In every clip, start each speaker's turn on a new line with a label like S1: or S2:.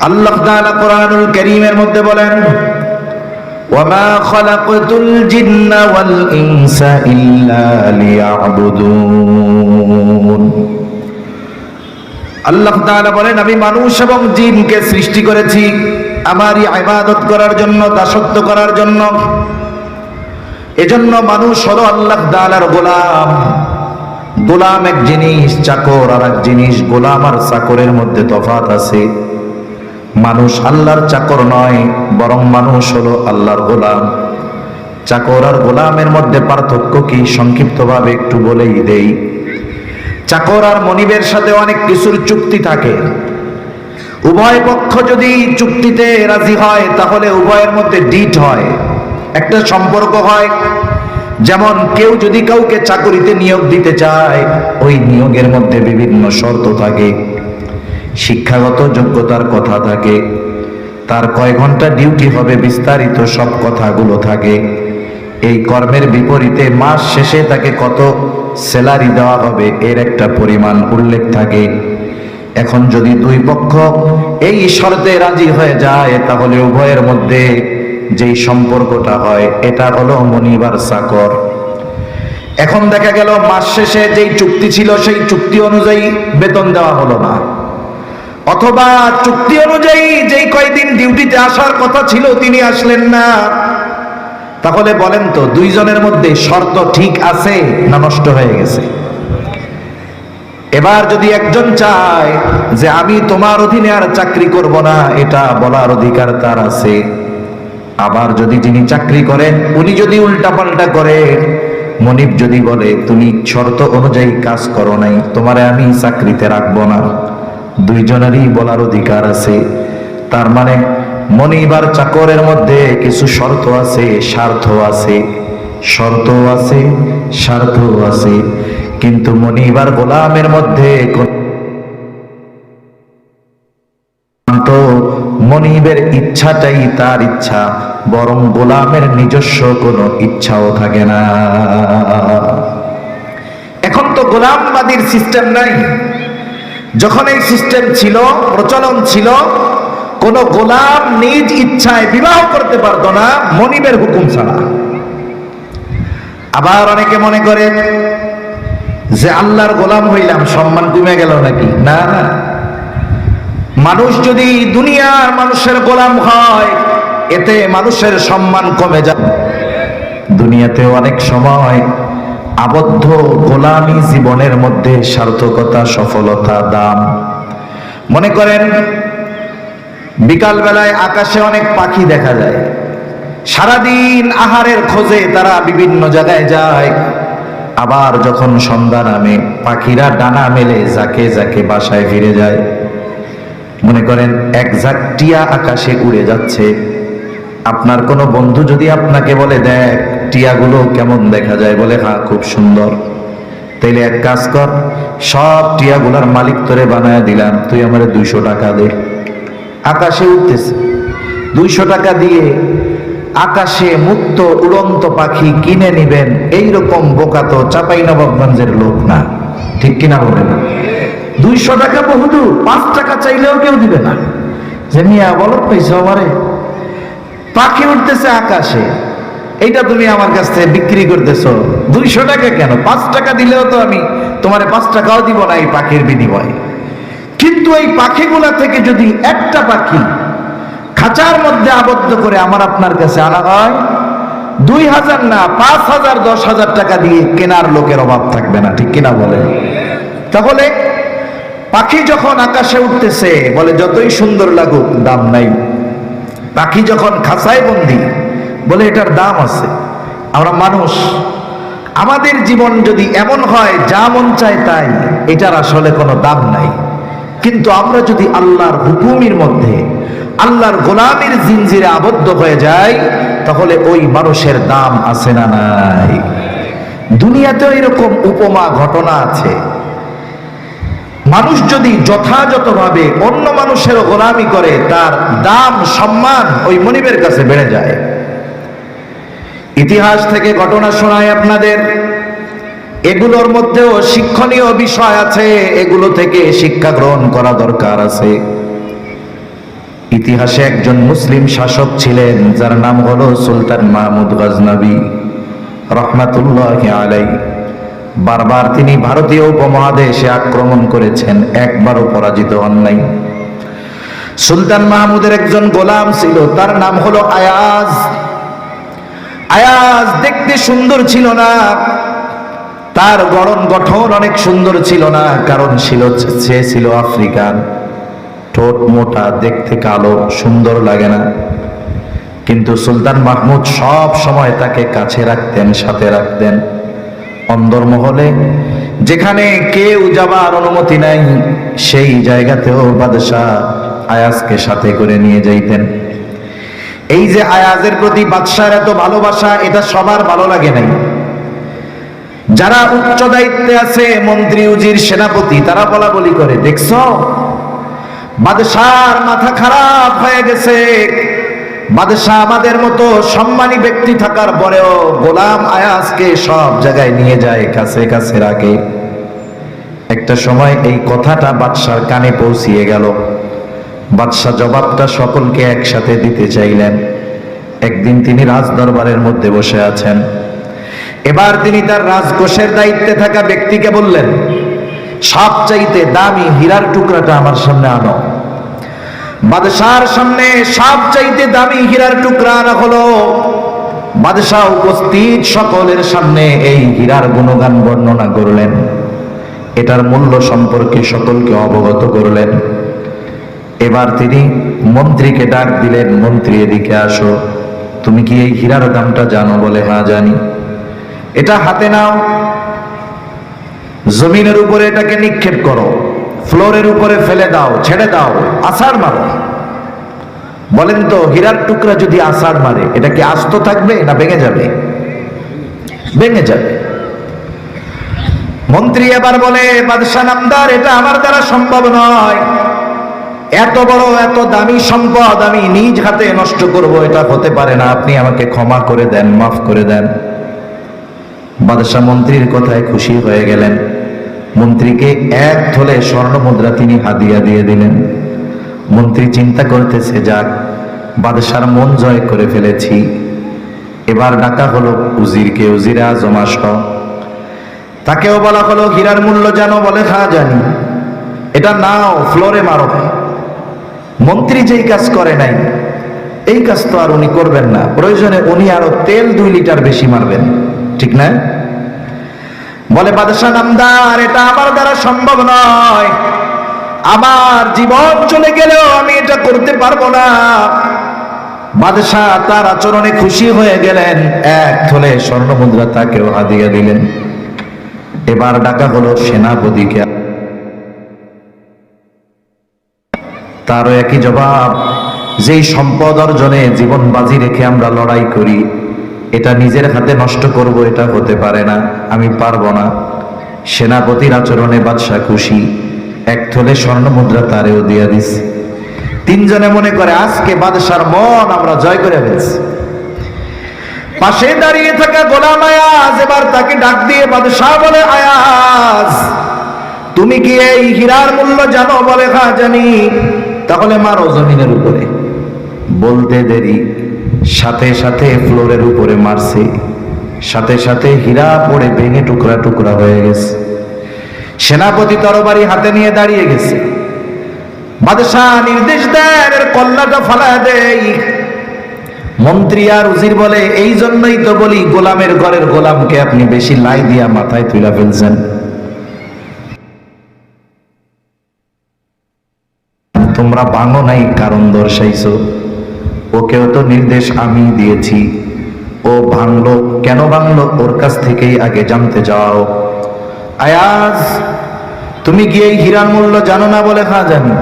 S1: আল্লাহ তাআলা কোরআনুল কারীমের মধ্যে বলেন, ওয়ামা খালাকতুল জিন্না ওয়াল ইনসা ইল্লা লিয়াবুদুন। আল্লাহ তাআলা বলেন, আমি মানুষ এবং জিনকে সৃষ্টি করেছি আমারই ইবাদত করার জন্য, দাসত্ব করার জন্য। এজন্য মানুষ হলো আল্লাহ তাআলার গোলাম। গোলাম এক জিনিস, চাকর আর এক জিনিস। গোলাম আর চাকরের মধ্যে তফাৎ আছে। মানুষ আল্লাহর চাকর নয়, বরং মানুষ হলো আল্লাহর গোলাম। চাকর আর গোলামের মধ্যে পার্থক্য কি সংক্ষিপ্তভাবে একটু বলেই দেই। চাকর আর মনিবের সাথে অনেক কিছুর চুক্তি থাকে। উভয় পক্ষ যদি চুক্তিতে রাজি হয় তাহলে উভয়ের মধ্যে ডিট হয়, একটা সম্পর্ক হয়। যেমন কেউ যদি কাউকে চাকরিতে নিয়োগ দিতে চায়, ওই নিয়োগের মধ্যে বিভিন্ন শর্ত থাকে, শিক্ষাগত যোগ্যতার কথা থাকে, তার কয় ঘন্টা ডিউটি হবে, বিস্তারিত সব কথাগুলো থাকে। এই কর্মের বিপরীতে মাস শেষে তাকে কত স্যালারি দেওয়া হবে এর একটা পরিমাণ উল্লেখ থাকে। এখন যদি দুই পক্ষ এই শর্তে রাজি হয়ে যায় তাহলে উভয়ের মধ্যে যেই সম্পর্কটা হয় এটা হলো মনিব আর চাকর। এখন দেখা গেল মাস শেষে যেই চুক্তি ছিল সেই চুক্তি অনুযায়ী বেতন দেওয়া হলো না, অথবা চুক্তি অনুযায়ী যেই কয়দিন ডিউটিতে আসার কথা ছিল তিনি আসলেন না। তাহলে বলেন তো দুইজনের মধ্যে শর্ত ঠিক আছে না নষ্ট হয়ে গেছে? এবার যদি একজন চায় যে আমি তোমার অধীনে আর চাকরি করব না, এটা বলার অধিকার তার আছে। আবার যদি যিনি চাকরি করেন উনি যদি উল্টাপাল্টা করে, মনিব যদি বলে তুমি শর্ত অনুযায়ী কাজ করো নাই, তোমারে আমি চাকরিতে রাখবো না, দুইজনেরই বলার অধিকার আছে। তার মানে মনিব আর চাকরের মধ্যে কিছু শর্ত আছে, স্বার্থ আছে। শর্ত আছে, স্বার্থ আছে, কিন্তু মনিব আর গোলামের মধ্যে তো মনিবের ইচ্ছাটাই তার ইচ্ছা, বরং গোলামের নিজস্ব কোনো ইচ্ছাও থাকে না। এখন তো গোলামবাদীর সিস্টেম নাই। যখন এই সিস্টেম ছিল, প্রচলন ছিল, কোন গোলাম নিজ ইচ্ছায় বিবাহ করতে পারতো না মনিবের হুকুম ছাড়া। আবার অনেকে মনে করে যে আল্লাহর গোলাম হইলাম সম্মান কমে গেল নাকি? না না, মানুষ যদি দুনিয়ার মানুষের গোলাম হয় এতে মানুষের সম্মান কমে যায়। দুনিয়াতে অনেক সময় আবদ্ধ গোলামি জীবনের মধ্যে সার্থকতা, সফলতা, দাম। মনে করেন বিকাল বেলায় আকাশে অনেক পাখি দেখা যায়, সারাদিন আহারের খোঁজে তারা বিভিন্ন জায়গায় যায়। আবার যখন সন্ধ্যা নামে পাখিরা ডানা মেলে জাকে জাকে বাসায় ফিরে যায়। মনে করেন এক ঝাঁক টিয়া আকাশে উড়ে যাচ্ছে। আপনার কোনো বন্ধু যদি আপনাকে বলে দেখ টিয়াগুলো কেমন দেখা যায়, বলে হ্যাঁ খুব সুন্দর, তাইলে এক কাজ কর, সব টিয়াগুলার মালিক তোরে বানায় দিলাম, তুই আমারে 200 টাকা দে। আকাশে উঠতেছে, 200 টাকা দিয়ে আকাশে মুক্ত উড়ন্ত পাখি কিনে নিবেন, এইরকম বোকা তো চাঁপাইনবাবগঞ্জের লোক না, ঠিক কিনা বলেন? 200 টাকা বহুদূর, 5 টাকা চাইলেও কেউ দিবে না। যে মিয়া বলো পয়সা আমারে, পাখি উঠতেছে আকাশে, এইটা তুমি আমার কাছ থেকে বিক্রি করতেছো 200 টাকা কেন? 5 টাকা দিলেও তো আমি তোমারে 5 টাকাও দিব না এই পাখির বিনিময়ে। কিন্তু এই পাখিগুলা থেকে যদি একটা পাখি খাঁচার মধ্যে আবদ্ধ করে আমার আপনার কাছে আনা হয়, 2000 না 5000 10,000 টাকা দিয়ে কেনার লোকের অভাব থাকবে না, ঠিক কিনা বলে? তাহলে পাখি যখন আকাশে উঠতেছে বলে যতই সুন্দর লাগুক দাম নাই। পাখি যখন খাঁচায় বন্দি বলে এটার দাম আছে। আমরা মানুষ, আমাদের জীবন যদি এমন হয় যা মন চায় তাই, এটার আসলে কোনো দাম নাই। কিন্তু আমরা যদি আল্লাহর হুকুমের মধ্যে, আল্লাহর গোলামির জিনজিরে আবদ্ধ হয়ে যাই, তাহলে ওই মানুষের দাম আছে না নাই? দুনিয়াতেও এরকম উপমা ঘটনা আছে। মানুষ যদি যথাযথভাবে অন্য মানুষের গোলামি করে, তার দাম, সম্মান ওই মনিবের কাছে বেড়ে যায়। ইতিহাস থেকে ঘটনা শোনায় আপনাদের, এগুলোর মধ্যেও শিক্ষণীয় বিষয় আছে, এগুলো থেকে শিক্ষা গ্রহণ করা দরকার আছে। ইতিহাসে একজন মুসলিম শাসক ছিলেন যার নাম হলো সুলতান মাহমুদ গজনবী রহমাতুল্লাহি আলাইহি। বারবার তিনি ভারতীয় উপমহাদেশে আক্রমণ করেছেন, একবারও পরাজিত হন নাই। সুলতান মাহমুদের একজন গোলাম ছিল, তার নাম হলো আয়াজ। আয়াজ দেখতে সুন্দর ছিল না, তার গঠন অনেক সুন্দর ছিল না, কারণ সে ছিল আফ্রিকান, ঠোঁট মোটা, দেখতে কালো, সুন্দর লাগে না। কিন্তু সুলতান মাহমুদ সব সময় তাকে কাছে রাখতেন, সাথে রাখতেন। অন্দরমহলে যেখানে কেউ যাবার অনুমতি নাই, সেই জায়গাতেও বাদশাহ আয়াজকে সাথে করে নিয়ে যাইতেন। এই যে আয়াজের প্রতি বাদশার এত ভালোবাসা, এটা সবার ভালো লাগে নাই। যারা উচ্চ দায়িত্বে আছে, মন্ত্রী, উজির, সেনাপতি, তারা বলা বলি করে, দেখছো বাদশার মাথা খারাপ হয়ে গেছে। বাদশাহ আমাদের মতো সম্মানী ব্যক্তি থাকার পরেও গোলাম আয়াজকে সব জায়গায় নিয়ে যায়, কাছে কাছে রাখে। একটা সময় এই কথাটা বাদশার কানে পৌঁছিয়ে গেল। বাদশাহ জবাবটা সকলকে একসাথে দিতে চাইলেন। একদিন তিনি রাজ দরবারের মধ্যে বসে আছেন। এবার তিনি তার রাজকোষের দায়িত্বে থাকা ব্যক্তিকে বললেন, সবচাইতে দামি হীরার টুকরাটা আমার সামনে আনো। বাদশার সামনে সবচাইতে দামি হীরার টুকরা আনা হলো। বাদশাহ উপস্থিত সকলের সামনে এই হীরার গুণগান বর্ণনা করলেন, এটার মূল্য সম্পর্কে সকলকে অবগত করলেন। এবার তিনি মন্ত্রীকে ডাক দিলেন, মন্ত্রী এদিকে আসো, তুমি কি এই হীরার দামটা জানো? বলে, হ্যাঁ জানি। এটা হাতে নাও, জমিনের উপরে এটাকে নিক্ষেপ করো, ফ্লোরের উপরে ফেলে দাও, ছেড়ে দাও, আছাড় মারো। বলেন তো, হীরার টুকরা যদি আছাড় মারে, এটা কি আস্ত থাকবে না ভেঙে যাবে? ভেঙে যাবে। মন্ত্রী এবার বলে, বাদশাহ নামদার, এটা আমার দ্বারা সম্ভব নয়। এত বড়, এত দামি সম্পদ আমি নিজ হাতে নষ্ট করব, এটা হতে পারে না। আপনি আমাকে ক্ষমা করে দেন, মাফ করে দেন। বাদশাহ মন্ত্রীর কথায় খুশি হয়ে গেলেন। মন্ত্রীকে 1 থলে স্বর্ণ মুদ্রা তিনি হাদিয়া দিয়ে দিলেন। মন্ত্রী চিন্তা করতেছে, যাক, বাদশার মন জয় করে ফেলেছি। এবার ডাকা হলো উজিরকে, উজিরে আজম আসো। তাকেও বলা হলো, হীরার মূল্য জানো? বলে, হ্যাঁ জানি। এটা নাও, ফ্লোরে মারো। মন্ত্রী যেই কাজ করে নাই, এই কাজ তো আর উনি করবেন না। প্রয়োজনে উনি আরো তেল 2 লিটার বেশি মারবেন, ঠিক না? বলে, বাদশাহ নামদার, এটা আমার দ্বারা সম্ভব নয়। আমার জীবন চলে গেলেও আমি এটা করতে পারবো না। বাদশাহ তার আচরণে খুশি হয়ে গেলেন, 1 থলে স্বর্ণ মুদ্রা তাকেও হাদিয়া দিলেন। এবার ডাকা হলো সেনাপতিকে, তারও একই জবাব, যেই সম্পদ অর্জনে জীবন বাজি রেখে আমরা লড়াই করি, এটা নিজের হাতে নষ্ট করব, এটা হতে পারে না, আমি পারবো না। সেনাপতির আচরণে বাদশাহ খুশি, 1 থলে স্বর্ণ মুদ্রা তারেও দিয়া দিস। 3 জনে মনে করে আজকে বাদশার মন আমরা জয় করে ফেলছি। পাশে দাঁড়িয়ে থাকা গোলাম আয়াজ এবার তাকে ডাক দিয়ে বাদশাহ বলে, আয়াজ, তুমি কি এই হীরার মূল্য জানো? বলে, হ্যাঁ জানি। তাহলে মারো জমিনের উপরে। বলতে দেরি, সাথে সাথে ফ্লোরের উপরে মারছে, সাথে সাথে হীরা পড়ে ভেঙে টুকরা টুকরা হয়ে গেছে। সেনাপতি তরবারি হাতে নিয়ে দাঁড়িয়ে গেছে। বাদশাহ নির্দেশ দেন, এর কল্লাটা ফালায় দেই। মন্ত্রী আর উজির বলে, এই জন্যই তো বলি, গোলামের ঘরের গোলামকে আপনি বেশি লাই দিয়া মাথায় তুলে ফেলছেন। তোমরা ভাঙো নাই, কারণ দর্শাইছো। ওকেও তো নির্দেশ আমি দিয়েছি, ও ভাঙলো কেন ভাঙলো, ওর কাছ থেকেই আগে জানতে যাও। আয়াজ, তুমি কি এই হীরার মূল্য জানো না? বলে, হ্যাঁ জানি।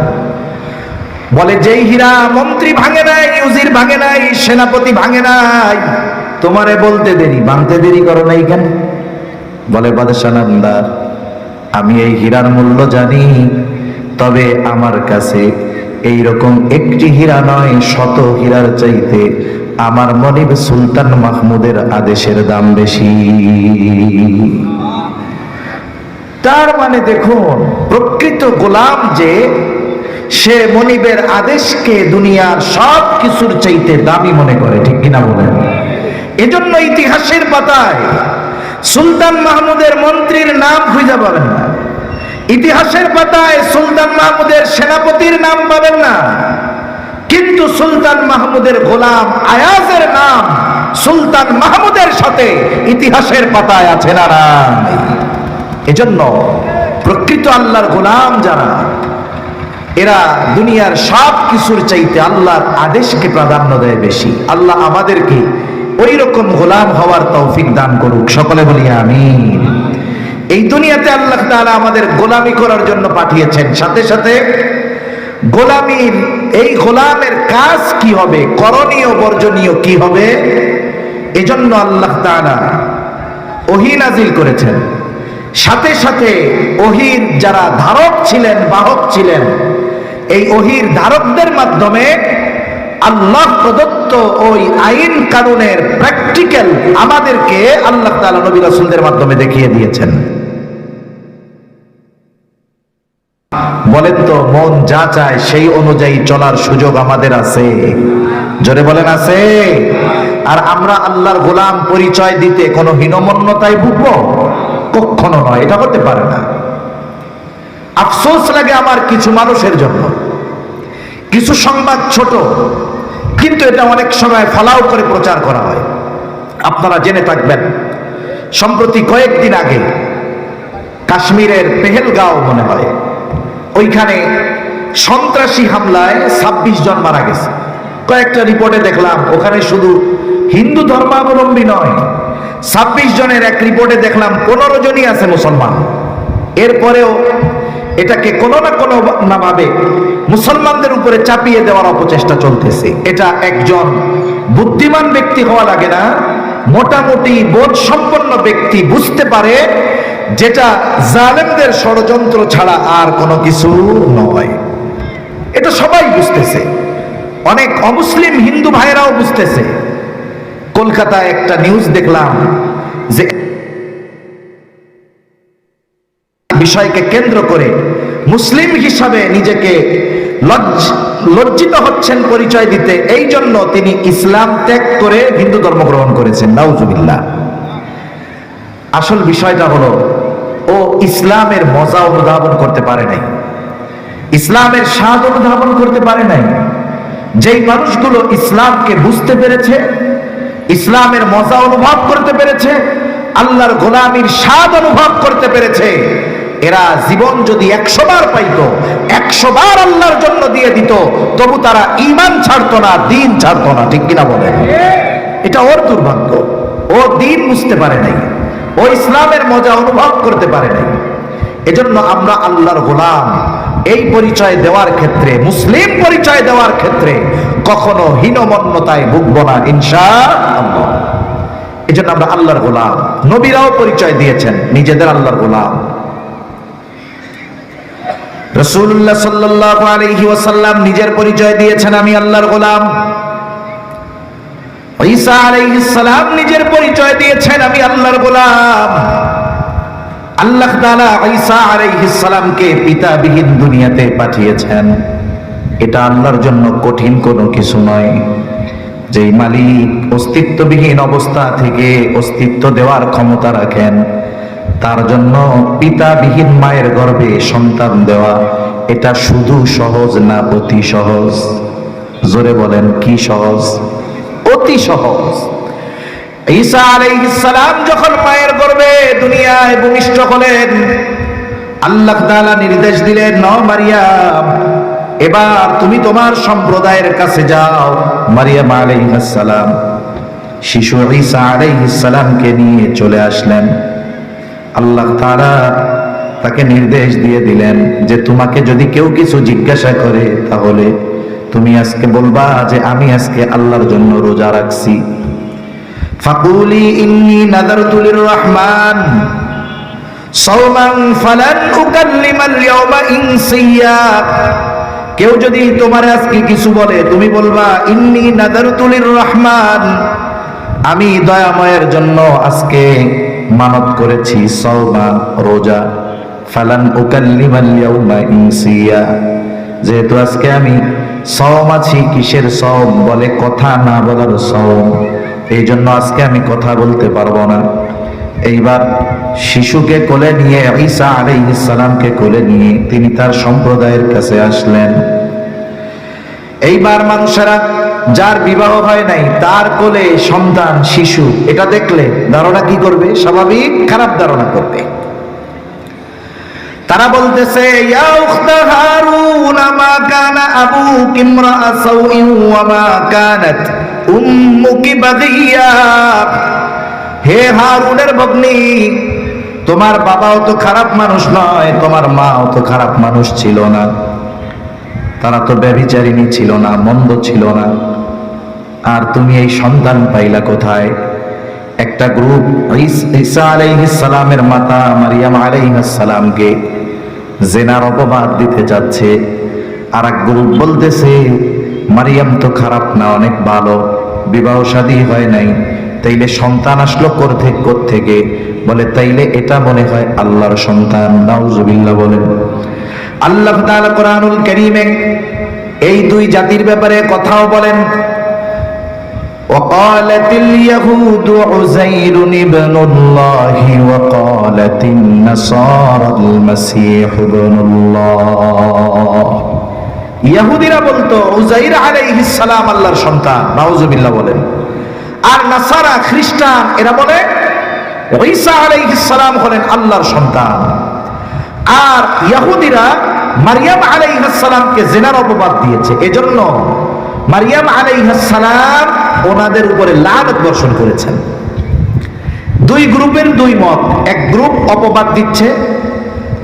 S1: বলে, যেই হীরা মন্ত্রী ভাঙে নাই, উজির ভাঙে নাই, সেনাপতি ভাঙে নাই, তোমারে বলতে দেরি, ভাঙতে দেরি করো নাই কেন? বলে, বাদশাহ নামদার, আমি এই হীরার মূল্য জানি, তবে আমার কাছে এইরকম একটি হীরা নয়, 100 হীরার চাইতে আমার মনিব সুলতান মাহমুদের আদেশের দাম বেশি। তার মানে দেখুন, প্রকৃত গোলাম যে সে মনিবের আদেশকে দুনিয়ার সব কিছুর চাইতে দামি মনে করে, ঠিক কিনা বলেন? এজন্য ইতিহাসের পাতায় সুলতান মাহমুদের মন্ত্রীর নাম খুঁজে পাবেন না, ইতিহাসের পাতায় সুলতান মাহমুদের সেনাপতির নাম পাবেন না, কিন্তু সুলতান মাহমুদের গোলাম আয়াজের নাম সুলতান মাহমুদের সাথে ইতিহাসের পাতায় আছে না নাই? এজন্য প্রকৃত আল্লাহর গোলাম যারা, এরা দুনিয়ার সব কিছুর চাইতে আল্লাহর আদেশকে প্রাধান্য দেয় বেশি। আল্লাহ আমাদেরকে ওই রকম গোলাম হওয়ার তৌফিক দান করুক, সকলে বলি আমিন। এই দুনিয়াতে আল্লাহ তাআলা আমাদের গোলামি করার জন্য পাঠিয়েছেন, সাথে সাথে গোলামির এই গোলামের কাজ কি হবে, করণীয় বর্জনীয় কি হবে, এজন্য আল্লাহ তাআলা ওহী নাজিল করেছেন। সাথে সাথে ওহীর যারা ধারক ছিলেন, বাহক ছিলেন, এই ওহীর ধারকদের মাধ্যমে আল্লাহ প্রদত্ত ওই আইন কানুনের প্র্যাকটিক্যাল আমাদেরকে আল্লাহ তাআলা নবী রাসূলদের মাধ্যমে দেখিয়ে দিয়েছেন। বলেন তো, মন যা চায় সেই অনুযায়ী চলার সুযোগ আমাদের আছে? জোরে বলেন আছে? আর আমরা আল্লাহর গোলাম পরিচয় দিতে কোনো হীনমন্যতায় ভুগবো? কখনো নয়, এটা হতে পারে না। আফসোস লাগে আমার কিছু মানুষের জন্য। কিছু সংবাদ ছোট, কিন্তু এটা অনেক সময় ফলাও করে প্রচার করা হয়। আপনারা জেনে থাকবেন, সম্প্রতি কয়েকদিন আগে কাশ্মীরের পেহেলগাঁও মনে হয়, ওইখানে সন্ত্রাসী হামলায় 26 জন মারা গেছে। কয়েকটা রিপোর্টে দেখলাম ওখানে শুধু হিন্দু ধর্মাবলম্বী নয়, 26 জনের এক রিপোর্টে দেখলাম 15 জনই আছে মুসলমান। এরপরেও এটাকে কোনো না কোনো না ভাবে মুসলমানদের উপরে চাপিয়ে দেওয়ার অপচেষ্টা চলতেছে। এটা একজন বুদ্ধিমান ব্যক্তি হওয়া লাগে না, মোটামুটি বোধ সম্পন্ন ব্যক্তি বুঝতে পারে যেটা জালেমদের ষড়যন্ত্র ছাড়া আর কোনো কিছু নয়। এটা সবাই বুঝতেছে, অনেক অমুসলিম হিন্দু ভাইরাও বুঝতেছে। কলকাতায় একটা নিউজ দেখলাম যে বিষয়কে কেন্দ্র করে মুসলিম হিসাবে নিজেকে লজ্জিত হচ্ছেন পরিচয় দিতে, এই জন্য তিনি ইসলাম ত্যাগ করে হিন্দু ধর্ম গ্রহণ করেছেন। নাউজুবিল্লাহ। আসল বিষয়টা হলো, ও ইসলামের মজা অনুধাবন করতে পারে নাই, ইসলামের স্বাদ অনুধাবন করতে পারে নাই। যেই মানুষগুলো ইসলামকে বুঝতে পেরেছে, ইসলামের মজা অনুভব করতে পেরেছে, আল্লাহর গোলামির স্বাদ অনুভব করতে পেরেছে, এরা জীবন যদি 100 বার পাইতো, 100 বার আল্লাহর জন্য দিয়ে দিত, তবু তারা ঈমান ছাড়তো না, দ্বীন ছাড়তো না, ঠিক কিনা বলেন? এটা ওর দুর্ভাগ্য, ও দ্বীন বুঝতে পারে নাই, ও ইসলামের মজা অনুভব করতে পারে নাই। এজন্য আমরা আল্লাহর গোলাম এই পরিচয় দেওয়ার ক্ষেত্রে, মুসলিম পরিচয় দেওয়ার ক্ষেত্রে কখনো হীনমন্যতায় ভুগবো না ইনশাআল্লাহ। এজন্য আমরা আল্লাহর গোলাম। নবীরাও পরিচয় দিয়েছেন নিজেদের আল্লাহর গোলাম। রাসূলুল্লাহ সাল্লাল্লাহু আলাইহি ওয়াসাল্লাম নিজের পরিচয় দিয়েছেন, আমি আল্লাহর গোলাম। ঈসা আলাইহিস সালাম নিজের পরিচয় দিয়েছেন, আমি আল্লাহর গোলাম। আল্লাহ তাআলা ঈসা আলাইহিস সালামকে পিতাবিহীন দুনিয়াতে পাঠিয়েছেন। এটা আল্লাহর জন্য কঠিন কোনো কিছু নয়। যেই মালিক অস্তিত্ববিহীন অবস্থা থেকে অস্তিত্ব দেওয়ার ক্ষমতা রাখেন, তার জন্য পিতাবিহীন মায়ের গর্ভে সন্তান দেওয়া এটা শুধু সহজ না, অতি সহজ? জোরে বলেন, কি সহজ? অতি সহজ। ঈসা আলাইহিস সালাম যখন মায়ের গর্ভে দুনিয়ায় ভূমিষ্ঠ হলেন, আল্লাহ তাআলা নির্দেশ দিলেন, ন মারিয়াম, এবার তুমি তোমার সম্প্রদায়ের কাছে যাও। মারিয়াম আলাইহিস সালাম শিশু ঈসা আলাইহিস সালামকে নিয়ে চলে আসলেন। আল্লাহ তাআলা তাকে নির্দেশ দিয়ে দিলেন যে তোমাকে যদি কেউ কিছু জিজ্ঞাসা করে, তাহলে তুমি আজকে বলবা যে আমি আজকে আল্লাহর জন্য রোজা রাখছি। ফাকুলি ইন্নী নাযারতু লিররহমান সাওমান ফালান উকাল্লিমাল ইয়াওমা ইনসিয়া। কেউ যদি তোমার আজকে কিছু বলে, তুমি বলবা ইন্নী নাযারতু লিররহমান, আমি দয়াময়ের জন্য আজকে মানত করেছি সাওমা, রোজা। ফালান উকাল্লিমাল ইয়াওমা ইনসিয়া, যেহেতু আজকে আমি সওম আছি, কিসের সওম? বলে কথা না বলার সওম। এই জন্য আজকে আমি কথা বলতে পারবো না। এইবার শিশুকে কোলে নিয়ে, ঈসা আলাইহিস সালামকে কোলে নিয়ে তিনি তার সম্প্রদায়ের কাছে আসলেন। এইবার মানুষেরা যার বিবাহ হয় নাই তার কোলে সন্তান, শিশু, এটা দেখলে ধারণা কি করবে? স্বাভাবিক খারাপ ধারণা করবে। তারা বলতেছে, ইয়া উখতা হারুন মা কানা আবুকি ইমরাআ সাউইন ওয়া মা কানাত উম্মুকি বাগিয়া। হে হারুনের ভগ্নী, তোমার বাবাও তো খারাপ মানুষ নয়, তোমার মাও তো খারাপ মানুষ ছিল না, তারা তো ব্যভিচারিণী ছিল না, মন্দ ছিল না, আর তুমি এই সন্তান পাইলা কোথায়? একটা গ্রুপ ঈসা আলাইহিস সালামের মাতা মারিয়াম আলাইহিস সালামকে জিনার অপবাদ দিতে যাচ্ছে, আর এক গ্রুপ বলতেছে মারিয়াম তো খারাপ না, অনেক ভালো, বিবাহ শাদী হয় নাই, তাইলে সন্তান আসলো কোত্থেকে? বলে তাইলে এটা মনে হয় আল্লাহর সন্তান। নাউজুবিল্লাহ বলেন। আল্লাহ তাআলা কোরআনুল কারীমে এই দুই জাতির ব্যাপারে কথাও বলেন, وقالت اليهود عزير ابن الله وقالت النصارى المسيح ابن الله। ইহুদিরা বলতো উজাইর আলাইহিস সালাম আল্লাহর সন্তান, নাউজুবিল্লাহ বলেন। আর নাসারা খ্রিস্টান এরা বলে ঈসা আলাইহিস সালাম হলেন আল্লাহর সন্তান। আর ইহুদিরা মারিয়াম আলাইহিস সালামকে জিনার অপবাদ দিয়েছে, এজন্য মারিয়াম আলাইহিস সালাম ওনাদের উপরে লানত বর্ষণ করেছেন। দুই গ্রুপের দুই মত, এক গ্রুপ অপবাদ দিচ্ছে,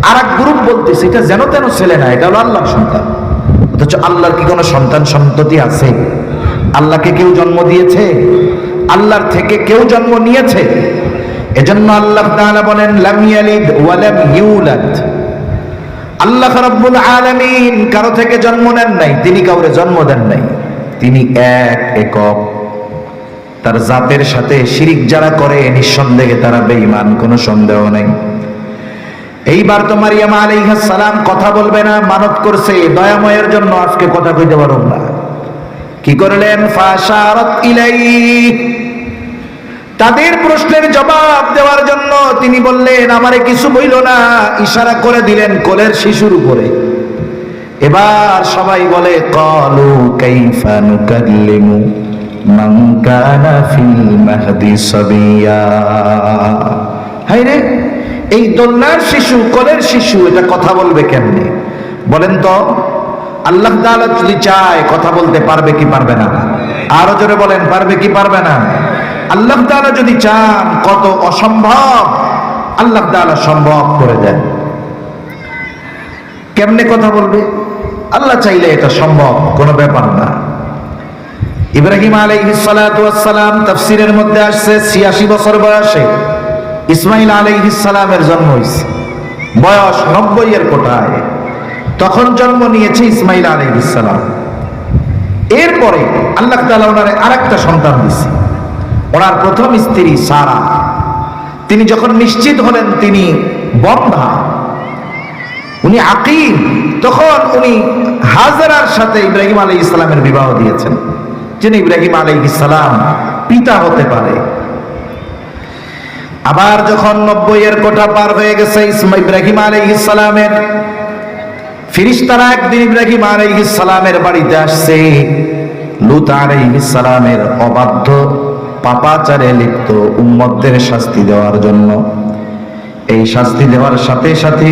S1: আর এক গ্রুপ বলতেছে এটা যেন তেন ছেলে না, এটা হলো আল্লাহর সন্তান। অথচ আল্লাহর কি কোনো সন্তান সন্ততি আছে? আল্লাহকে কেউ জন্ম দিয়েছে? আল্লাহর থেকে কেউ জন্ম নিয়েছে? এজন্য আল্লাহ তাআলা বলেন লাম ইয়ালিদ ওয়া লাম ইউলাদ। আল্লাহ রাব্বুল আলামিন কারো থেকে জন্ম নেন নাই, তিনি কাউরে জন্ম দেন নাই, তিনি এক একক। তার জাতের সাথে শিরিক যারা করে নিঃসন্দেহে তারা বেঈমান, কোনো সন্দেহ নেই। এইবার তো মারিয়াম আলাইহিস সালাম কথা বলবে না, মানত করছে দয়াময়ের জন্য আজকে কথা কইতে পারব না। কি করলেন? ফাশারাত ইলাইহি, তাদের প্রশ্নের জবাব দেওয়ার জন্য তিনি বললেন আমারে কিছু বইল না, ইশারা করে দিলেন কোলের শিশুর উপরে। এবার সবাই বলে ক্বালু কাইফা নুকাল্লিমু মান কানা ফিল মাহদি সাবিয়া। হায়রে, এই দোলনার শিশু, কোলের শিশু, এটা কথা বলবে কেমনে? বলেন তো। আল্লাহ তাআলা যদি চায় কথা বলতে পারবে কি পারবে না? আরো জোরে বলেন, পারবে কি পারবে না? আল্লাহ তাআলা যদি চান, কত অসম্ভব আল্লাহ তাআলা সম্ভব করে দেন। কেমনে কথা বলবে? আল্লাহ চাইলে এটা সম্ভব, কোনো ব্যাপার না। ইব্রাহিম আলাইহিস সালাতু ওয়াস সালাম, তাফসীরের মধ্যে আসছে ৮৬ বছর বয়সে ইসমাঈল আলাইহিস সালামের জন্ম হয়েছে, বয়স ৯০ এর কোঠায়, তখন জন্ম নিয়েছে ইসমাঈল আলাইহিস সালাম। এরপরে আল্লাহ তাআলা ওনারে আরেকটা সন্তান দিয়েছে। ওনার প্রথম স্ত্রী সারা, তিনি যখন নিশ্চিত হলেন তিনি বন্ধা, উনি আকিম, তখন উনি হাজরার সাথে ইব্রাহিম আলাইহিস সালামের বিবাহ দিয়েছেন, যিনি ইব্রাহিম আলাইহিস সালাম পিতা হতে পারে। আবার যখন ৯০ এর কোঠা পার হয়ে গেছে ইব্রাহিম আলাইহিস সালামের, ফেরেশতারা একদিন ইব্রাহিম আলাইহিস সালামের বাড়িতে আসছে লূত আলাইহিস সালামের অবাধ্য পাপাচারে লিপ্ত উম্মতদের শাস্তি দেওয়ার জন্য। এই শাস্তি দেওয়ার সাথে সাথে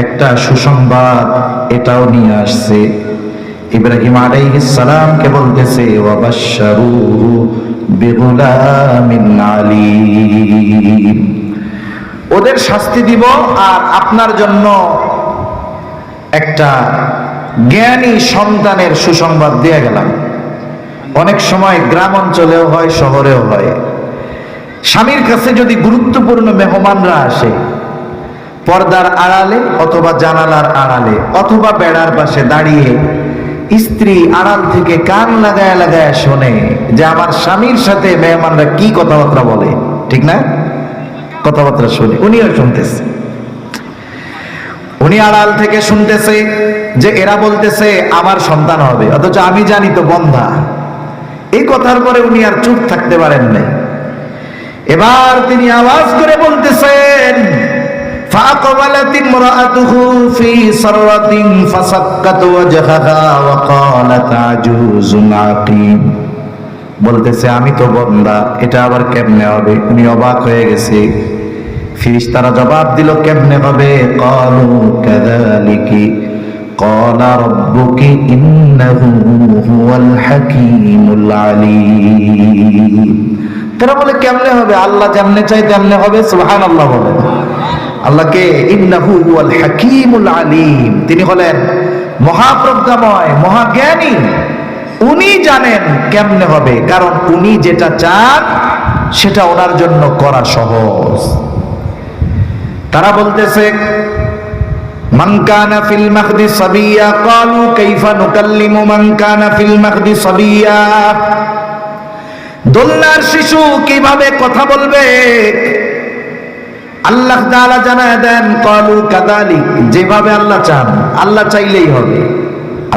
S1: একটা সুসংবাদ এটাও নিয়ে আসছে। ইব্রাহিম আলাইহিস সালামকে বলতেছে ওয়াবাশশারুহু বিগুলামিন আলীম, ওদের শাস্তি দিব আর আপনার জন্য একটা জ্ঞানী সন্তানের সুসংবাদ দিয়ে গেলাম। অনেক সময় গ্রাম অঞ্চলেও হয়, শহরেও হয়, স্বামীর কাছে যদি গুরুত্বপূর্ণ মেহমানরা আসে, পর্দার আড়ালে অথবা জানালার আড়ালে অথবা বেড়ার পাশে দাঁড়িয়ে স্ত্রী আড়াল থেকে কান লাগায় লাগায় শোনে যে আমার স্বামীর সাথে মেহমানরা কি কথাবার্তা বলে, ঠিক না? কথাবার্তা শুনে, উনিও শুনতেছে। উনি আড়াল থেকে শুনতেছে যে এরা বলতেছে আমার সন্তান হবে, অথচ আমি জানি তো বন্ধা। এই কথার পরে উনি আর চুপ থাকতে পারেন নাই। এবার তিনি আওয়াজ করে বলতেছেন, فأقبلت امرأته في سرة فسكت وجهها وقالت عجوز عقيم। বলতেছে আমি তো বন্ধা, এটা আবার কেমনে হবে? উনি অবাক হয়ে গেছে। ফেরেশতারা জবাব দিল, কেমনে হবে? ক্বালু কাযালিকি ক্বালা রাব্বুকি ইন্নাহু হুয়াল হাকীমুল আলীম। তারা বলে কেমনে হবে? আল্লাহ যেমনে চাই তেমনে হবে। সুবহানাল্লাহ বলেন। আল্লাহকে ইন্নাহু হুয়াল হাকীমুল আলীম, তিনি হলেন মহাপ্রজ্ঞাময়, মহাজ্ঞানী। উনি জানেন কেমনে হবে, কারণ উনি যেটা চান সেটা ওনার জন্য করা সহজ। তারা বলতেছে মান কানা ফিল মাহদি সাবিয়া ক্বালু কাইফা নুকাল্লিমু মান কানা ফিল মাহদি সাবিয়া। দোলনার শিশু কিভাবে কথা বলবে? আল্লাহ তাআলা জানায় দেন, ক্বালু কাযালিক, যেভাবে আল্লাহ চান, আল্লাহ চাইলেই হবে।